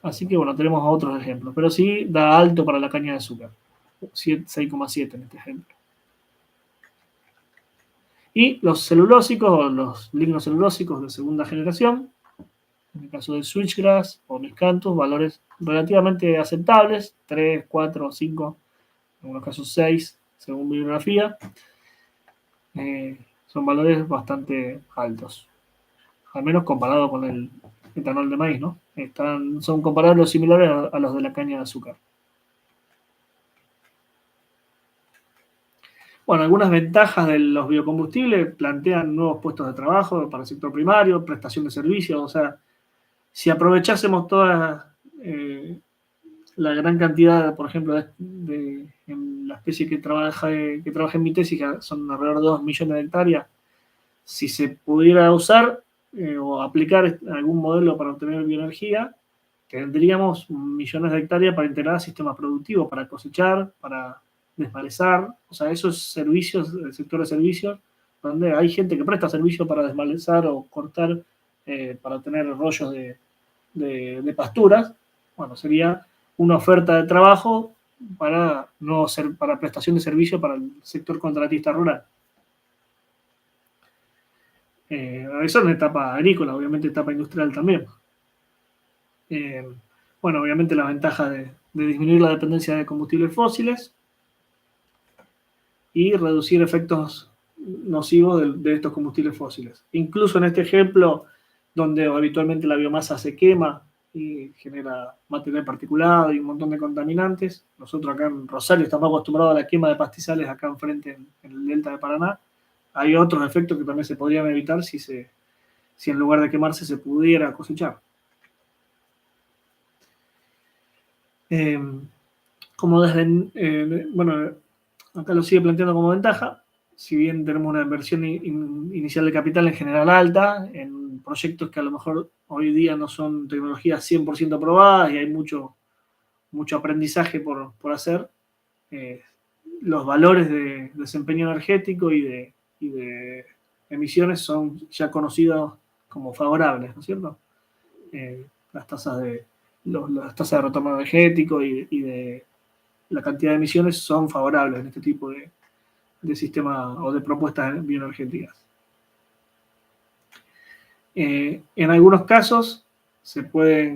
Así que bueno, tenemos otros ejemplos. Pero sí da alto para la caña de azúcar. 6,7 en este ejemplo. Y los celulósicos o los lignocelulósicos de segunda generación, en el caso del switchgrass o miscanthus, valores relativamente aceptables, 3, 4, 5, en algunos casos 6, según bibliografía. Son valores bastante altos, al menos comparado con el etanol de maíz, ¿no? Son comparables o similares a los de la caña de azúcar. Bueno, algunas ventajas de los biocombustibles plantean nuevos puestos de trabajo para el sector primario, prestación de servicios, o sea, si aprovechásemos toda la gran cantidad, por ejemplo, en la especie que trabaja en mi tesis, que son alrededor de 2 millones de hectáreas, si se pudiera usar o aplicar algún modelo para obtener bioenergía, tendríamos millones de hectáreas para integrar sistemas productivos, para cosechar, para desmalezar, o sea, esos servicios, el sector de servicios, donde hay gente que presta servicio para desmalezar o cortar para tener rollos de pasturas, bueno, sería una oferta de trabajo para prestación de servicio para el sector contratista rural. Eso en etapa agrícola, obviamente etapa industrial también. Bueno, obviamente la ventaja de disminuir la dependencia de combustibles fósiles y reducir efectos nocivos de estos combustibles fósiles. Incluso en este ejemplo, donde habitualmente la biomasa se quema y genera material particulado y un montón de contaminantes, nosotros acá en Rosario estamos acostumbrados a la quema de pastizales acá enfrente en el delta de Paraná. Hay otros efectos que también se podrían evitar si en lugar de quemarse se pudiera cosechar. Bueno, acá lo sigue planteando como ventaja, si bien tenemos una inversión inicial de capital en general alta, en proyectos que a lo mejor hoy día no son tecnologías 100% aprobadas y hay mucho aprendizaje por hacer, los valores de desempeño energético y de emisiones son ya conocidos como favorables, ¿no es cierto? Las tasas de retorno energético y de la cantidad de emisiones son favorables en este tipo de sistemas o de propuestas bioenergéticas. En algunos casos,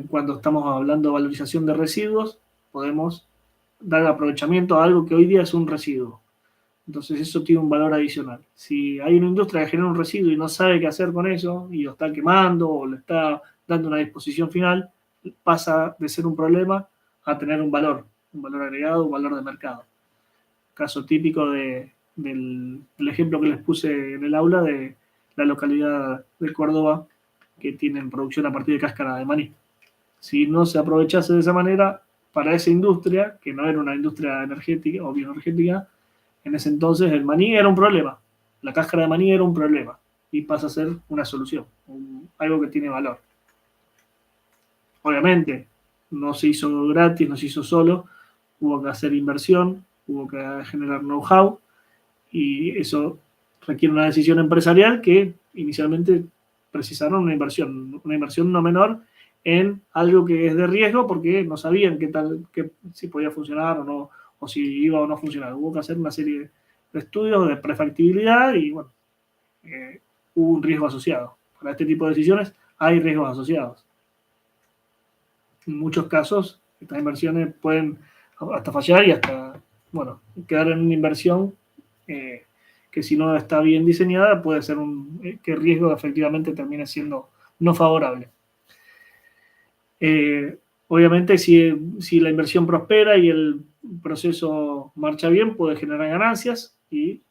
cuando estamos hablando de valorización de residuos, podemos dar aprovechamiento a algo que hoy día es un residuo. Entonces eso tiene un valor adicional. Si hay una industria que genera un residuo y no sabe qué hacer con eso, y lo está quemando o le está dando una disposición final, pasa de ser un problema a tener un valor agregado, un valor de mercado. Caso típico del ejemplo que les puse en el aula de la localidad de Córdoba que tienen producción a partir de cáscara de maní. Si no se aprovechase de esa manera, para esa industria, que no era una industria energética o bioenergética, en ese entonces el maní era un problema. La cáscara de maní era un problema y pasa a ser una solución, algo que tiene valor. Obviamente, no se hizo gratis, no se hizo solo, hubo que hacer inversión, hubo que generar know-how y eso requiere una decisión empresarial que inicialmente precisaron una inversión no menor en algo que es de riesgo porque no sabían si podía funcionar o no, o si iba o no a funcionar. Hubo que hacer una serie de estudios de prefactibilidad y bueno, hubo un riesgo asociado. Para este tipo de decisiones hay riesgos asociados. En muchos casos, estas inversiones pueden hasta fallar y hasta, bueno, quedar en una inversión que si no está bien diseñada puede ser que el riesgo efectivamente termine siendo no favorable. Obviamente, si la inversión prospera y el proceso marcha bien, puede generar ganancias y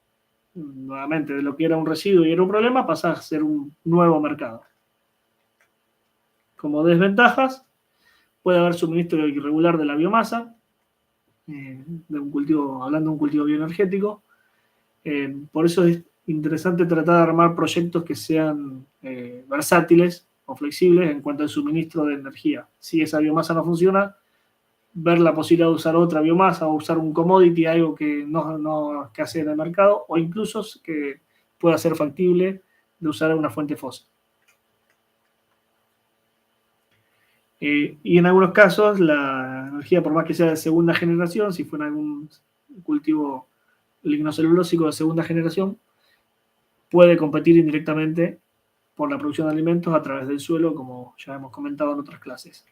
nuevamente de lo que era un residuo y era un problema pasa a ser un nuevo mercado. Como desventajas, puede haber suministro irregular de la biomasa, hablando de un cultivo bioenergético. Por eso es interesante tratar de armar proyectos que sean versátiles o flexibles en cuanto al suministro de energía. Si esa biomasa no funciona, ver la posibilidad de usar otra biomasa o usar un commodity, algo que no escasee en el mercado, o incluso que pueda ser factible de usar una fuente fósil. Y en algunos casos, la energía, por más que sea de segunda generación, si fuera algún cultivo lignocelulósico de segunda generación, puede competir indirectamente por la producción de alimentos a través del suelo, como ya hemos comentado en otras clases.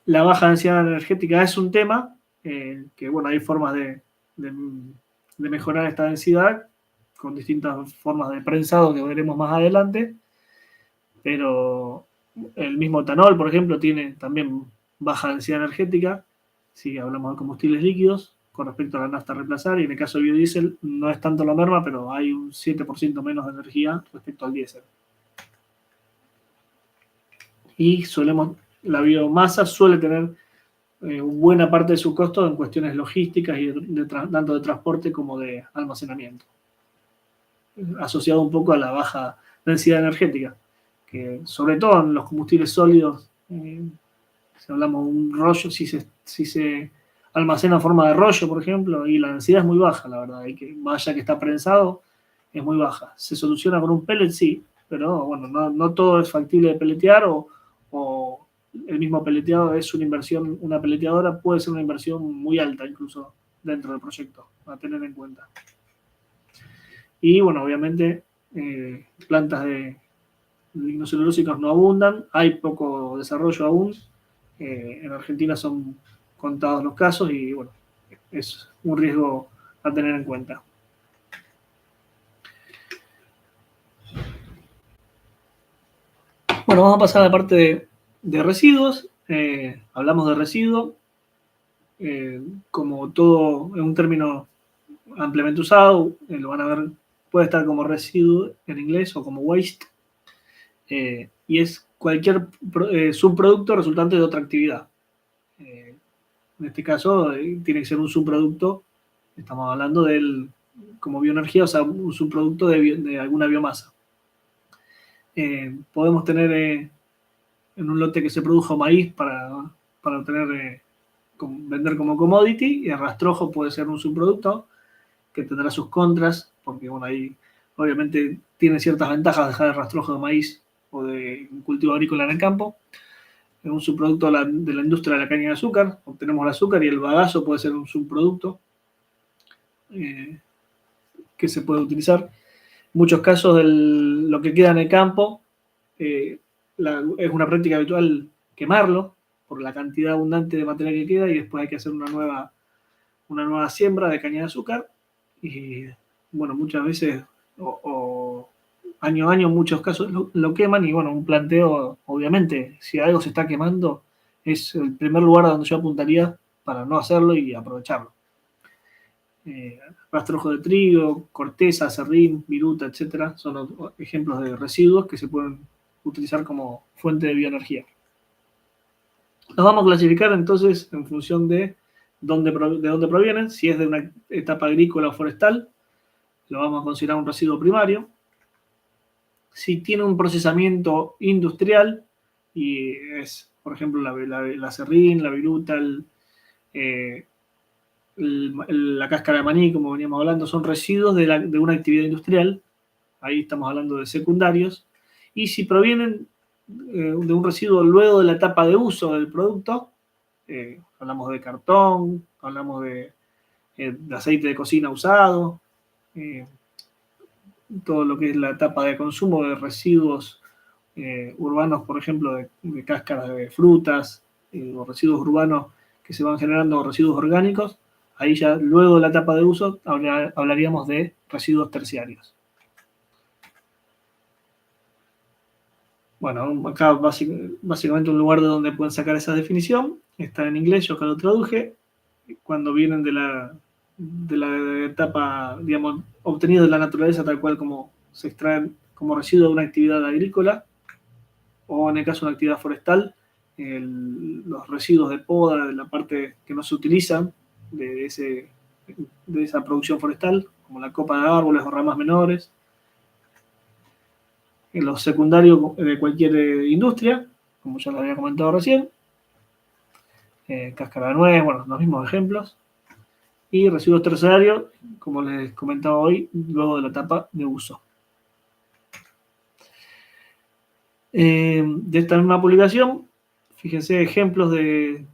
La baja densidad energética es un tema que, bueno, hay formas de mejorar esta densidad con distintas formas de prensado que veremos más adelante, pero el mismo etanol, por ejemplo, tiene también baja densidad energética, si hablamos de combustibles líquidos, con respecto a la nafta a reemplazar, y en el caso del biodiesel no es tanto la merma, pero hay un 7% menos de energía respecto al diésel. Y la biomasa suele tener buena parte de su costo en cuestiones logísticas y tanto de transporte como de almacenamiento, asociado un poco a la baja densidad energética, que sobre todo en los combustibles sólidos, si hablamos de un rollo, si se almacena en forma de rollo, por ejemplo, y la densidad es muy baja, la verdad, y que vaya que está prensado, es muy baja. ¿Se soluciona con un pellet? Sí, pero bueno, no todo es factible de peletear o el mismo peleteado es una inversión, una peleteadora puede ser una inversión muy alta incluso dentro del proyecto, a tener en cuenta. Y bueno, obviamente plantas de lignocelulósicos no abundan, hay poco desarrollo aún, en Argentina son contados los casos y bueno, es un riesgo a tener en cuenta. Bueno, vamos a pasar a la parte de residuos. Hablamos de residuo. Como todo es un término ampliamente usado, lo van a ver, puede estar como residuo en inglés o como waste, y es cualquier subproducto resultante de otra actividad. En este caso, tiene que ser un subproducto, estamos hablando como bioenergía, o sea, un subproducto de alguna biomasa. Podemos tener en un lote que se produjo maíz para vender como commodity, y el rastrojo puede ser un subproducto que tendrá sus contras, porque bueno, ahí obviamente tiene ciertas ventajas dejar el rastrojo de maíz o de un cultivo agrícola en el campo. Es un subproducto de la industria de la caña de azúcar, obtenemos el azúcar y el bagazo puede ser un subproducto que se puede utilizar. En muchos casos lo que queda en el campo es una práctica habitual quemarlo por la cantidad abundante de material que queda y después hay que hacer una nueva siembra de caña de azúcar y bueno, muchas veces o año a año en muchos casos lo queman y bueno, un planteo, obviamente, si algo se está quemando, es el primer lugar a donde yo apuntaría para no hacerlo y aprovecharlo. Rastrojo de trigo, corteza, serrín, viruta, etcétera, son ejemplos de residuos que se pueden utilizar como fuente de bioenergía. Los vamos a clasificar entonces en función de dónde provienen. Si es de una etapa agrícola o forestal, lo vamos a considerar un residuo primario. Si tiene un procesamiento industrial y es, por ejemplo, la serrín, la viruta, la cáscara de maní, como veníamos hablando, son residuos de una actividad industrial. Ahí estamos hablando de secundarios. Y si provienen de un residuo luego de la etapa de uso del producto, hablamos de cartón, hablamos de aceite de cocina usado, todo lo que es la etapa de consumo de residuos urbanos, por ejemplo, de cáscaras de frutas, o residuos urbanos que se van generando, residuos orgánicos. Ahí ya luego de la etapa de uso hablaríamos de residuos terciarios. Bueno, acá básicamente un lugar de donde pueden sacar esa definición. Está en inglés, yo acá lo traduje. Cuando vienen de la etapa, digamos, obtenida de la naturaleza, tal cual como se extraen como residuo de una actividad agrícola, o en el caso de una actividad forestal, los residuos de poda, de la parte que no se utilizan de esa producción forestal, como la copa de árboles o ramas menores. En los secundarios de cualquier industria, como ya lo había comentado recién, cáscara de nuez, bueno, los mismos ejemplos. Y residuos terciarios, como les comentaba hoy, luego de la etapa de uso. De esta misma publicación, fíjense ejemplos de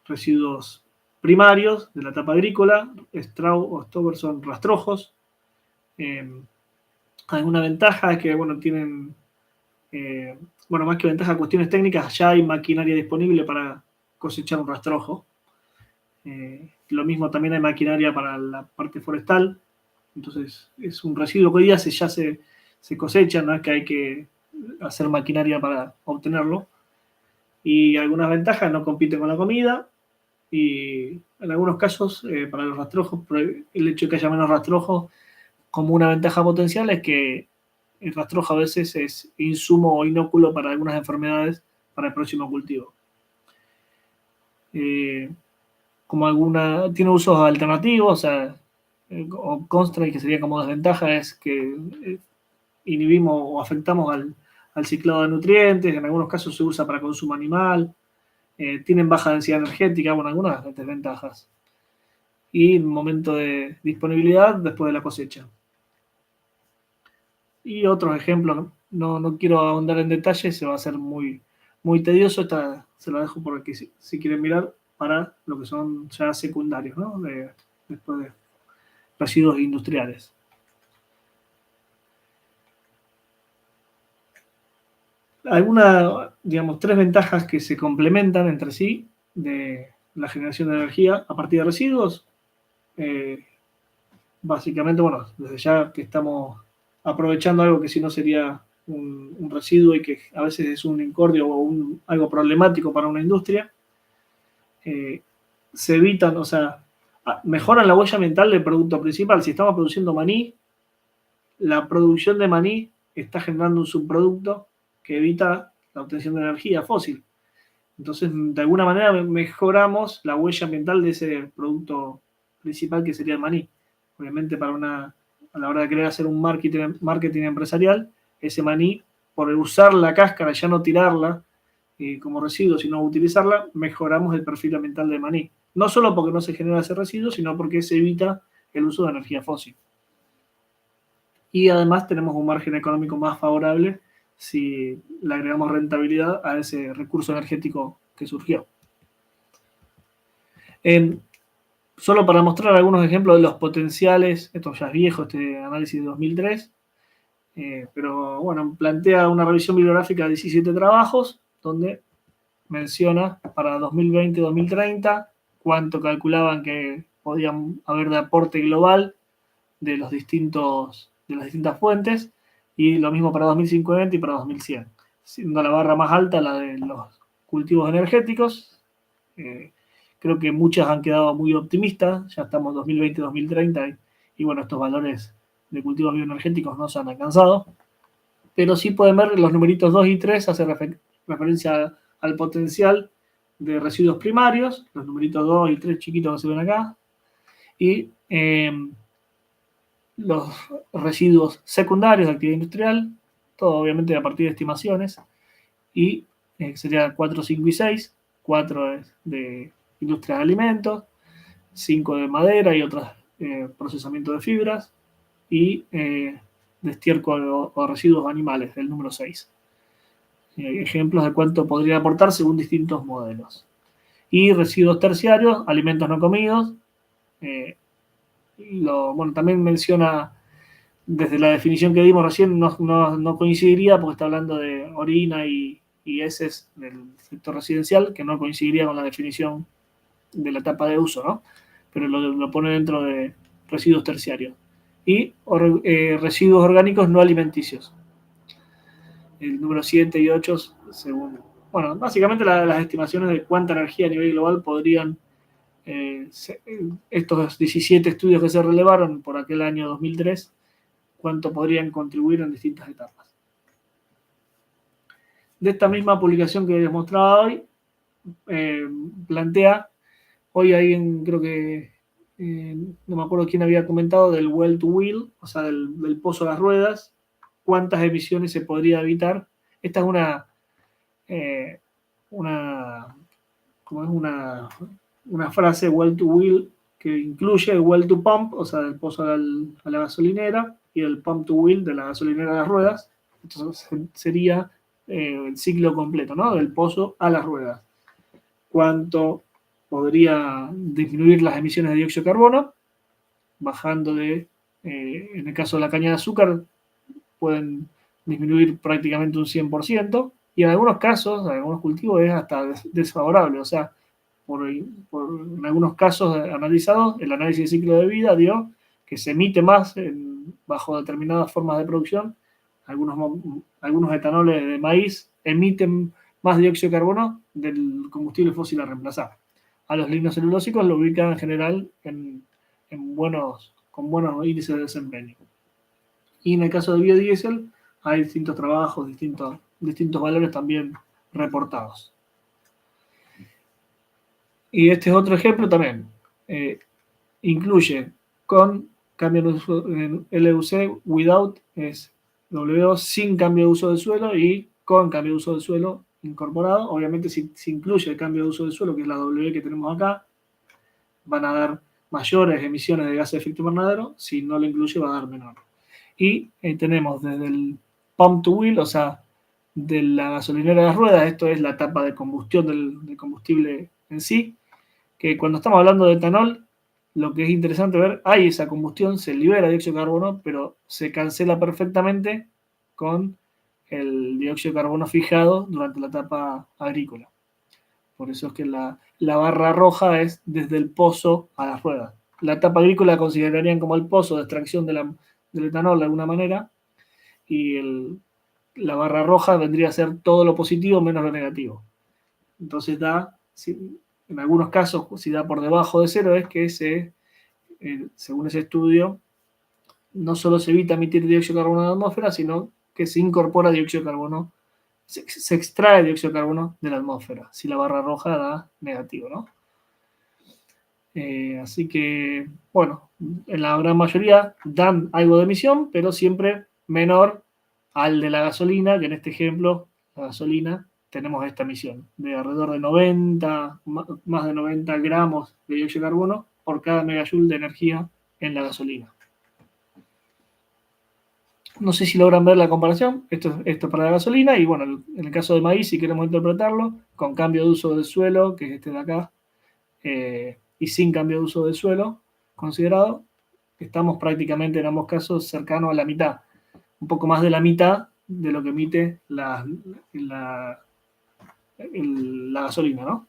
residuos primarios de la etapa agrícola. Straw o Stover son rastrojos. Alguna ventaja es que, bueno, tienen, bueno, más que ventaja, cuestiones técnicas, ya hay maquinaria disponible para cosechar un rastrojo. Lo mismo también hay maquinaria para la parte forestal. Entonces, es un residuo que hoy día ya se cosecha, no es que hay que hacer maquinaria para obtenerlo. Y algunas ventajas, no compite con la comida. Y en algunos casos, para los rastrojos, el hecho de que haya menos rastrojos, como una ventaja potencial es que el rastrojo a veces es insumo o inóculo para algunas enfermedades para el próximo cultivo. Tiene usos alternativos, o sea, o constraint, que sería como desventaja, es que inhibimos o afectamos al ciclado de nutrientes, en algunos casos se usa para consumo animal, tienen baja densidad energética, bueno, algunas desventajas. Y momento de disponibilidad después de la cosecha. Y otros ejemplos, no quiero ahondar en detalles, se va a hacer muy, muy tedioso, se la dejo por aquí si quieren mirar, para lo que son ya secundarios, ¿no? Después de residuos industriales. Algunas, digamos, 3 ventajas que se complementan entre sí de la generación de energía a partir de residuos. Básicamente, bueno, desde ya que estamos aprovechando algo que si no sería un residuo y que a veces es un incordio o algo problemático para una industria, se evitan, o sea, mejoran la huella ambiental del producto principal. Si estamos produciendo maní, la producción de maní está generando un subproducto que evita la obtención de energía fósil. Entonces, de alguna manera mejoramos la huella ambiental de ese producto principal que sería el maní. Obviamente, a la hora de querer hacer un marketing empresarial, ese maní, por usar la cáscara y ya no tirarla como residuo, sino utilizarla, mejoramos el perfil ambiental del maní. No solo porque no se genera ese residuo, sino porque se evita el uso de energía fósil. Y además tenemos un margen económico más favorable si le agregamos rentabilidad a ese recurso energético que surgió. Solo para mostrar algunos ejemplos de los potenciales, esto ya es viejo, este análisis de 2003, pero bueno, plantea una revisión bibliográfica de 17 trabajos, donde menciona para 2020-2030 cuánto calculaban que podían haber de aporte global de las distintas fuentes, y lo mismo para 2050 y para 2100, siendo la barra más alta la de los cultivos energéticos. Creo que muchas han quedado muy optimistas, ya estamos 2020-2030 y bueno, estos valores de cultivos bioenergéticos no se han alcanzado, pero sí pueden ver los numeritos 2 y 3, hace referencia al potencial de residuos primarios, los numeritos 2 y 3 chiquitos que se ven acá, y los residuos secundarios de actividad industrial, todo obviamente a partir de estimaciones, y sería 4, 5 y 6, 4 es de industria de alimentos, 5 de madera y otros procesamiento de fibras, y de estiércol o residuos animales, el número 6. Ejemplos de cuánto podría aportar según distintos modelos. Y residuos terciarios, alimentos no comidos. Bueno, también menciona, desde la definición que dimos recién, no coincidiría porque está hablando de orina y heces del sector residencial, que no coincidiría con la definición de la etapa de uso, ¿no? Pero lo pone dentro de residuos terciarios. Y residuos orgánicos no alimenticios. El número 7 y 8, según... Bueno, básicamente las estimaciones de cuánta energía a nivel global podrían... estos 17 estudios que se relevaron por aquel año 2003, cuánto podrían contribuir en distintas etapas. De esta misma publicación que les mostraba hoy, plantea, hoy alguien, creo que, no me acuerdo quién había comentado, del well to wheel, o sea, del pozo a las ruedas, cuántas emisiones se podría evitar. Esta es una frase, well to wheel, que incluye el well to pump, o sea, del pozo a la gasolinera, y el pump to wheel, de la gasolinera a las ruedas. Entonces sería el ciclo completo, ¿no? Del pozo a las ruedas. ¿Cuánto podría disminuir las emisiones de dióxido de carbono? Bajando en el caso de la caña de azúcar, pueden disminuir prácticamente un 100%, y en algunos casos, en algunos cultivos, es hasta desfavorable. O sea, en algunos casos analizados, el análisis de ciclo de vida dio que se emite más bajo determinadas formas de producción. Algunos etanoles de maíz emiten más dióxido de carbono del combustible fósil a reemplazar. A los lignocelulósicos lo ubican en general con buenos índices de desempeño. Y en el caso del biodiesel hay distintos trabajos, distintos valores también reportados. Y este es otro ejemplo también. Incluye con cambio de uso en LUC, without es WO sin cambio de uso del suelo, y con cambio de uso del suelo incorporado. Obviamente, si incluye el cambio de uso del suelo, que es la W que tenemos acá, van a dar mayores emisiones de gases de efecto invernadero. Si no lo incluye, va a dar menor. Y tenemos desde el pump to wheel, o sea, de la gasolinera de las ruedas, esto es la etapa de combustión del combustible en sí, que cuando estamos hablando de etanol, lo que es interesante ver, hay esa combustión, se libera dióxido de carbono, pero se cancela perfectamente con el dióxido de carbono fijado durante la etapa agrícola. Por eso es que la barra roja es desde el pozo a las ruedas. La etapa agrícola considerarían como el pozo de extracción del etanol de alguna manera, y la barra roja vendría a ser todo lo positivo menos lo negativo. Entonces en algunos casos, si da por debajo de cero, es que según ese estudio, no solo se evita emitir dióxido de carbono a la atmósfera, sino que se incorpora dióxido de carbono, se extrae dióxido de carbono de la atmósfera, si la barra roja da negativo, ¿no? Así que, bueno, en la gran mayoría dan algo de emisión, pero siempre menor al de la gasolina, que en este ejemplo, la gasolina, tenemos esta emisión de alrededor de más de 90 gramos de dióxido de carbono por cada megajoule de energía en la gasolina. No sé si logran ver la comparación. Esto es para la gasolina, y bueno, en el caso de maíz, si queremos interpretarlo, con cambio de uso del suelo, que es este de acá, y sin cambio de uso del suelo considerado, estamos prácticamente en ambos casos cercanos a la mitad, un poco más de la mitad de lo que emite la gasolina, ¿no?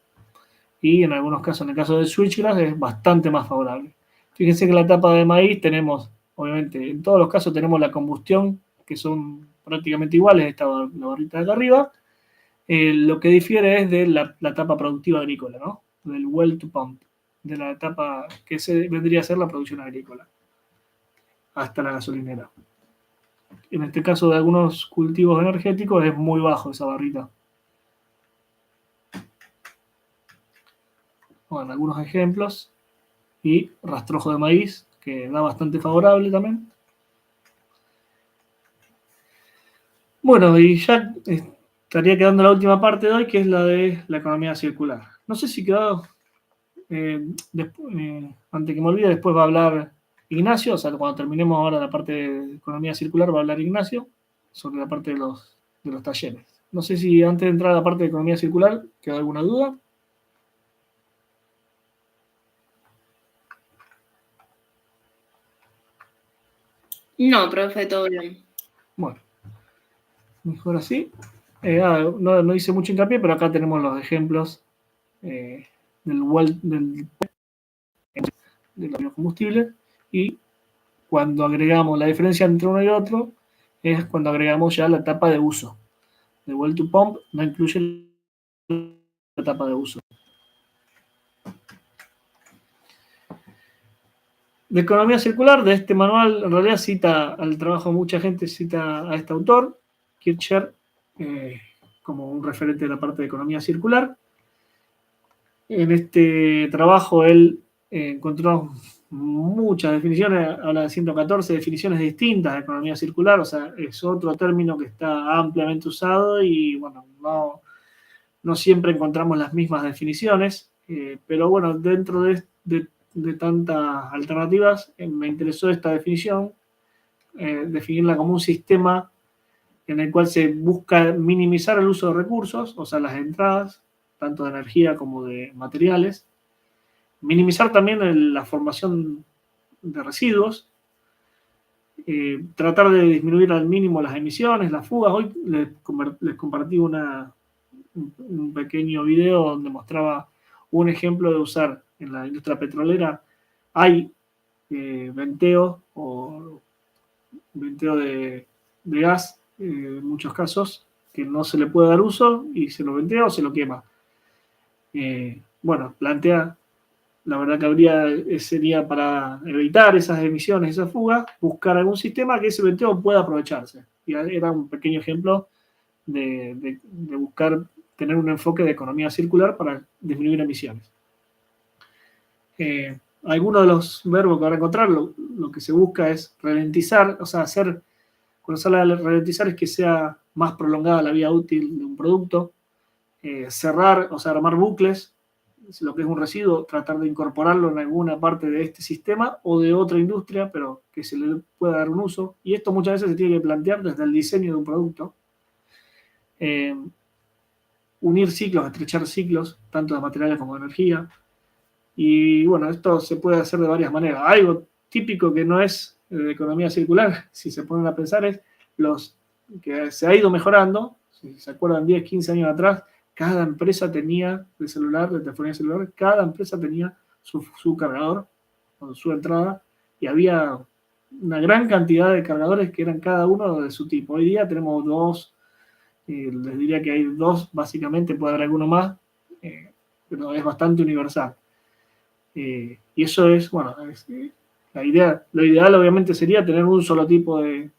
Y en algunos casos, en el caso del switchgrass, es bastante más favorable. Fíjense que en la etapa de maíz tenemos, obviamente, en todos los casos tenemos la combustión, que son prácticamente iguales, esta la barrita de acá arriba. Lo que difiere es de la etapa productiva agrícola, ¿no? Del well to pump, de la etapa que vendría a ser la producción agrícola, hasta la gasolinera. En este caso de algunos cultivos energéticos es muy bajo esa barrita. Bueno, algunos ejemplos. Y rastrojo de maíz, que da bastante favorable también. Bueno, y ya estaría quedando la última parte de hoy, que es la de la economía circular. No sé si quedó antes que me olvide, después va a hablar Ignacio, o sea, cuando terminemos ahora la parte de economía circular va a hablar Ignacio sobre la parte de los talleres. No sé si antes de entrar a la parte de economía circular queda alguna duda. No, profe, todo bien. Bueno, mejor así. No hice mucho hincapié, pero acá tenemos los ejemplos de los biocombustibles, y cuando agregamos la diferencia entre uno y otro es cuando agregamos ya la etapa de uso. De well to pump no incluye la etapa de uso. De economía circular, de este manual, en realidad cita al trabajo, mucha gente cita a este autor, Kircher, como un referente de la parte de economía circular. En este trabajo él encontró muchas definiciones, habla de 114 definiciones distintas de economía circular, o sea, es otro término que está ampliamente usado y, bueno, no siempre encontramos las mismas definiciones, pero bueno, dentro de tantas alternativas, me interesó esta definición, definirla como un sistema en el cual se busca minimizar el uso de recursos, o sea, las entradas, tanto de energía como de materiales, minimizar también la formación de residuos, tratar de disminuir al mínimo las emisiones, las fugas. Hoy les compartí un pequeño video donde mostraba un ejemplo de usar en la industria petrolera. Hay venteo de gas, en muchos casos, que no se le puede dar uso y se lo ventea o se lo quema. Bueno, plantea, la verdad que sería para evitar esas emisiones, esas fugas, buscar algún sistema que ese venteo pueda aprovecharse. Y era un pequeño ejemplo de buscar tener un enfoque de economía circular para disminuir emisiones. Algunos de los verbos que van a encontrar, lo que se busca es ralentizar, o sea, cuando se habla de ralentizar es que sea más prolongada la vida útil de un producto, cerrar, o sea, armar bucles, lo que es un residuo, tratar de incorporarlo en alguna parte de este sistema o de otra industria, pero que se le pueda dar un uso. Y esto muchas veces se tiene que plantear desde el diseño de un producto. Unir ciclos, estrechar ciclos, tanto de materiales como de energía. Y bueno, esto se puede hacer de varias maneras. Algo típico que no es de economía circular, si se ponen a pensar, es que se ha ido mejorando. Si se acuerdan, 10, 15 años atrás, cada empresa tenía de telefonía celular, cada empresa tenía su cargador con su entrada, y había una gran cantidad de cargadores que eran cada uno de su tipo. Hoy día tenemos dos, les diría que hay dos, básicamente, puede haber alguno más, pero es bastante universal. Y eso es, bueno, la idea. Lo ideal obviamente sería tener un solo tipo de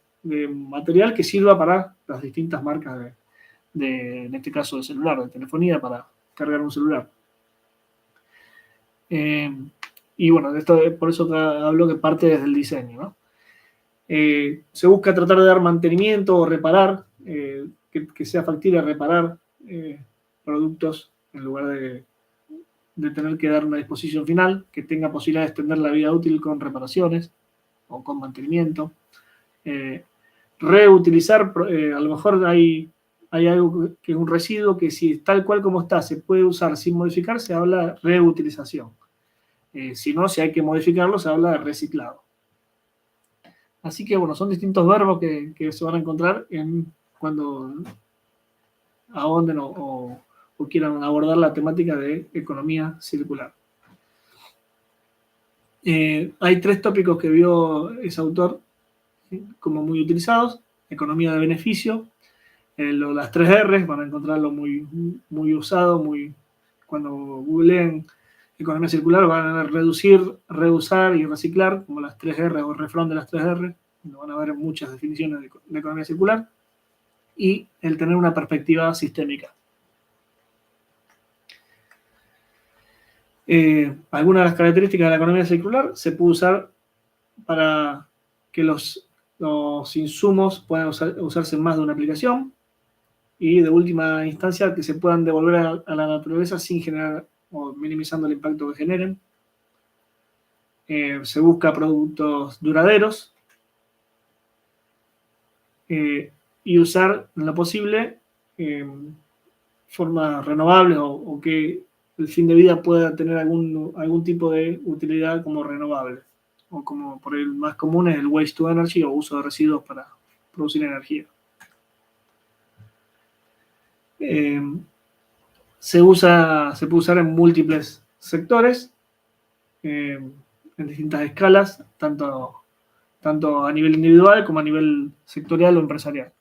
material que sirva para las distintas marcas en este caso de celular, de telefonía, para cargar un celular. Y bueno, por eso hablo que parte desde el diseño, ¿no? Se busca tratar de dar mantenimiento o reparar, que sea factible reparar productos en lugar de tener que dar una disposición final, que tenga posibilidad de extender la vida útil con reparaciones o con mantenimiento. Reutilizar, a lo mejor hay algo que es un residuo que, si tal cual como está se puede usar sin modificar, se habla de reutilización. Si no, si hay que modificarlo, se habla de reciclado. Así que bueno, son distintos verbos que se van a encontrar cuando ahonden o quieran abordar la temática de economía circular. Hay 3 tópicos que vio ese autor como muy utilizados: economía de beneficio, las 3 R's, van a encontrarlo muy, muy usado, cuando googleen economía circular van a reducir, reusar y reciclar, como las 3 R o el refrán de las 3 R, van a ver muchas definiciones de economía circular, y el tener una perspectiva sistémica. Algunas de las características de la economía circular se puede usar para que los insumos puedan usarse en más de una aplicación, y de última instancia que se puedan devolver a la naturaleza sin generar o minimizando el impacto que generen. Se busca productos duraderos y usar en lo posible formas renovables o que el fin de vida pueda tener algún tipo de utilidad como renovable. O como por el más común es el waste to energy o uso de residuos para producir energía. Se puede usar en múltiples sectores, en distintas escalas, tanto a nivel individual como a nivel sectorial o empresarial.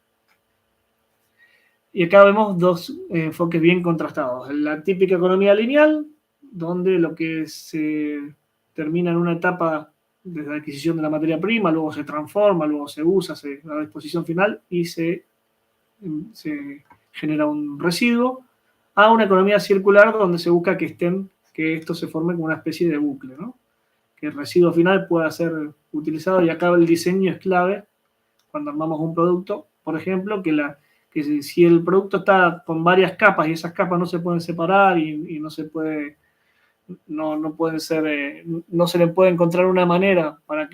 Y acá vemos dos enfoques bien contrastados. La típica economía lineal, donde lo que se termina en una etapa desde la adquisición de la materia prima, luego se transforma, luego se usa, se da a disposición final y se genera un residuo, a una economía circular donde se busca que esto se forme como una especie de bucle, ¿no? Que el residuo final pueda ser utilizado, y acá el diseño es clave cuando armamos un producto. Por ejemplo, que si el producto está con varias capas y esas capas no se pueden separar y no se puede, no pueden ser, no se le puede encontrar una manera para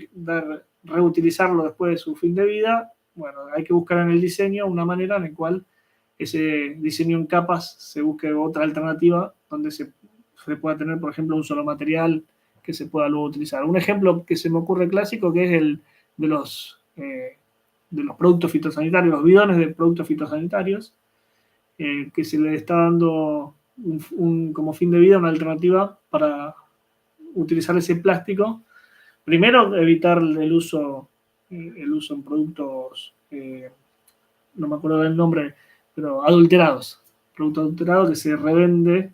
reutilizarlo después de su fin de vida, bueno, hay que buscar en el diseño una manera en la cual ese diseño en capas se busque otra alternativa donde se pueda tener, por ejemplo, un solo material que se pueda luego utilizar. Un ejemplo que se me ocurre clásico, que es el de los productos fitosanitarios, los bidones de productos fitosanitarios, que se le está dando como fin de vida una alternativa para utilizar ese plástico. Primero, evitar el uso en productos, no me acuerdo del nombre, pero adulterados. Producto adulterado que se revende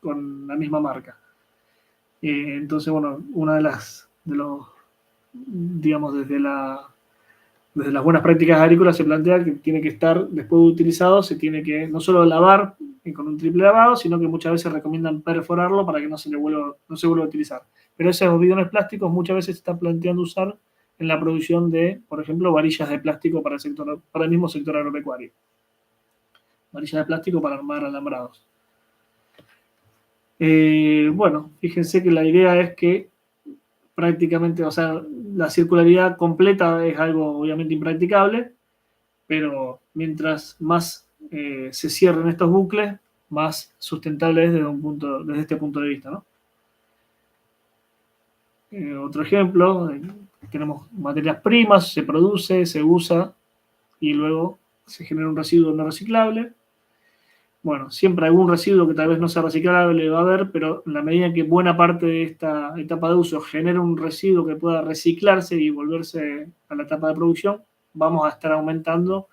con la misma marca. Entonces, bueno, una digamos, desde las buenas prácticas agrícolas se plantea que tiene que estar, después de utilizado, se tiene que no solo lavar con un triple lavado, sino que muchas veces recomiendan perforarlo para que no se vuelva a utilizar. Pero esos bidones plásticos muchas veces se está planteando usar en la producción de, por ejemplo, varillas de plástico para el mismo sector agropecuario. Varillas de plástico para armar alambrados. Bueno, fíjense que la idea es que prácticamente, o sea, la circularidad completa es algo obviamente impracticable, pero mientras más se cierren estos bucles, más sustentable es desde este punto de vista, ¿no? Otro ejemplo, tenemos materias primas, se produce, se usa y luego se genera un residuo no reciclable. Bueno, siempre algún residuo que tal vez no sea reciclable va a haber, pero en la medida que buena parte de esta etapa de uso genera un residuo que pueda reciclarse y volverse a la etapa de producción, vamos a estar aumentando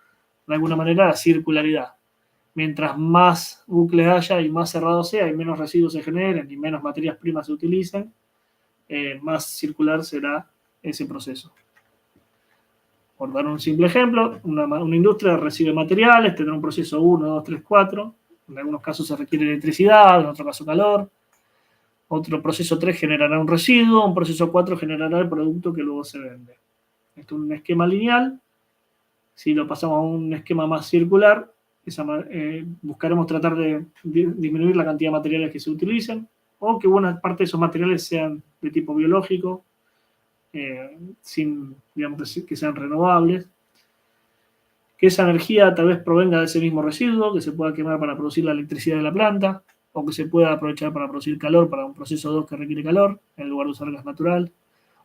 de alguna manera la circularidad. Mientras más bucles haya y más cerrado sea y menos residuos se generen y menos materias primas se utilicen, más circular será ese proceso. Por dar un simple ejemplo, una industria recibe materiales, tendrá un proceso 1, 2, 3, 4. En algunos casos se requiere electricidad, en otro caso calor. Otro proceso 3 generará un residuo, un proceso 4 generará el producto que luego se vende. Esto es un esquema lineal. Si lo pasamos a un esquema más circular, buscaremos tratar de disminuir la cantidad de materiales que se utilicen, o que buena parte de esos materiales sean de tipo biológico, digamos, que sean renovables, que esa energía tal vez provenga de ese mismo residuo, que se pueda quemar para producir la electricidad de la planta, o que se pueda aprovechar para producir calor para un proceso 2 que requiere calor, en lugar de usar gas natural,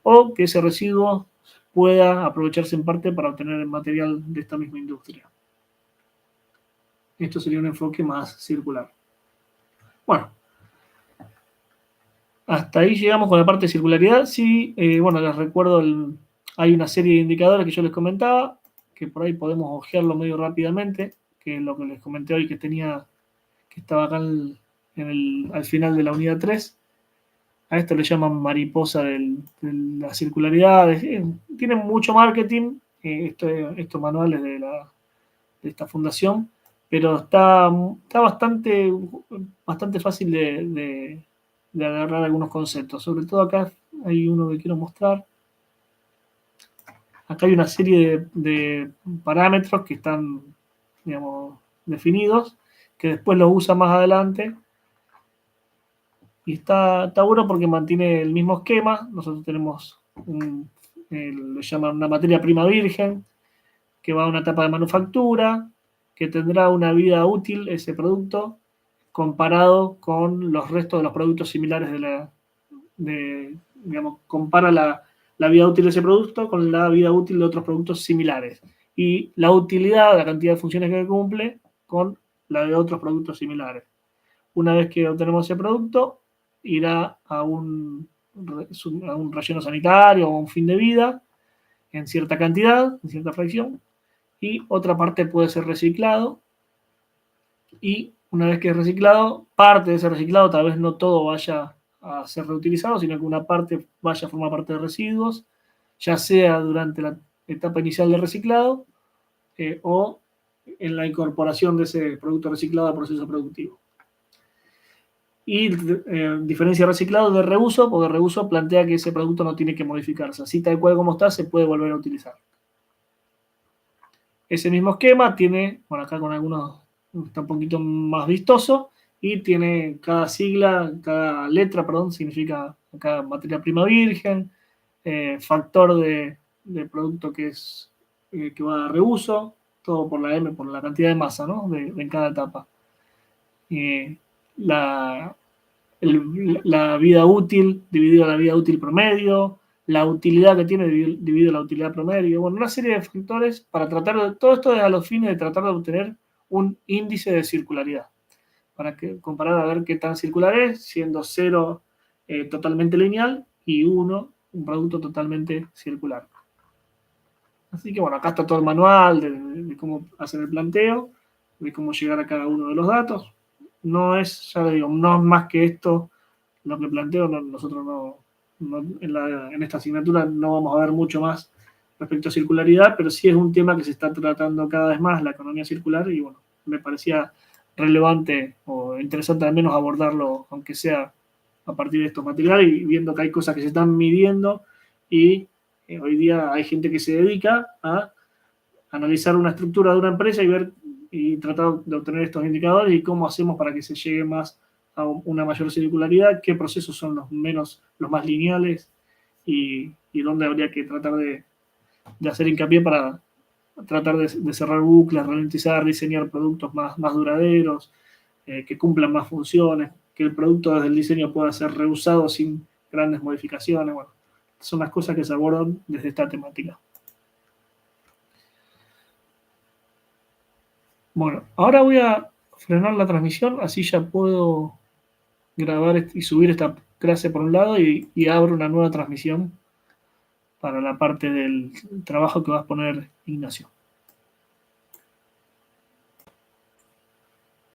o que ese residuo pueda aprovecharse en parte para obtener el material de esta misma industria. Esto sería un enfoque más circular. Bueno, hasta ahí llegamos con la parte de circularidad. Sí, bueno, les recuerdo, hay una serie de indicadores que yo les comentaba, que por ahí podemos ojearlo medio rápidamente, que es lo que les comenté hoy que estaba acá al final de la unidad 3. A esto le llaman mariposa de la circularidad. Tienen mucho marketing, estos manuales de esta fundación, pero está bastante fácil de agarrar algunos conceptos. Sobre todo acá hay uno que quiero mostrar. Acá hay una serie de parámetros que están, digamos, definidos, que después los usa más adelante Y está bueno porque mantiene el mismo esquema. Nosotros tenemos, le llaman una materia prima virgen, que va a una etapa de manufactura, que tendrá una vida útil ese producto, comparado con los restos de los productos similares digamos, compara la vida útil de ese producto con la vida útil de otros productos similares. Y la utilidad, la cantidad de funciones que cumple, con la de otros productos similares. Una vez que obtenemos ese producto, irá a un relleno sanitario o a un fin de vida, en cierta cantidad, en cierta fracción, y otra parte puede ser reciclado, y una vez que es reciclado, parte de ese reciclado, tal vez no todo vaya a ser reutilizado, sino que una parte vaya a formar parte de residuos, ya sea durante la etapa inicial del reciclado o en la incorporación de ese producto reciclado al proceso productivo. Y diferencia reciclado de reuso, porque reuso plantea que ese producto no tiene que modificarse, así tal cual como está, se puede volver a utilizar. Ese mismo esquema tiene, bueno, acá con algunos está un poquito más vistoso, y tiene cada sigla, cada letra, perdón, significa acá materia prima virgen, factor de producto que va a reuso, todo por la M, por la cantidad de masa, ¿no? en cada etapa. La vida útil dividido a la vida útil promedio, la utilidad que tiene dividido a la utilidad promedio, bueno, una serie de factores para tratar de, todo esto es a los fines de tratar de obtener un índice de circularidad, para comparar a ver qué tan circular es, siendo 0 totalmente lineal y 1 un producto totalmente circular. Así que bueno, acá está todo el manual de cómo hacer el planteo, de cómo llegar a cada uno de los datos. No es, ya lo digo, no es más que esto lo que planteo. Nosotros en esta asignatura no vamos a ver mucho más respecto a circularidad, pero sí es un tema que se está tratando cada vez más, la economía circular, y bueno, me parecía relevante o interesante al menos abordarlo, aunque sea a partir de estos materiales, y viendo que hay cosas que se están midiendo, y hoy día hay gente que se dedica a analizar una estructura de una empresa y tratar de obtener estos indicadores y cómo hacemos para que se llegue más a una mayor circularidad, qué procesos son los más lineales, y dónde habría que tratar de hacer hincapié para tratar de cerrar bucles, ralentizar, diseñar productos más duraderos, que cumplan más funciones, que el producto desde el diseño pueda ser reusado sin grandes modificaciones. Bueno, son las cosas que se abordan desde esta temática. Bueno, ahora voy a frenar la transmisión, así ya puedo grabar y subir esta clase por un lado, y abro una nueva transmisión para la parte del trabajo que va a poner Ignacio.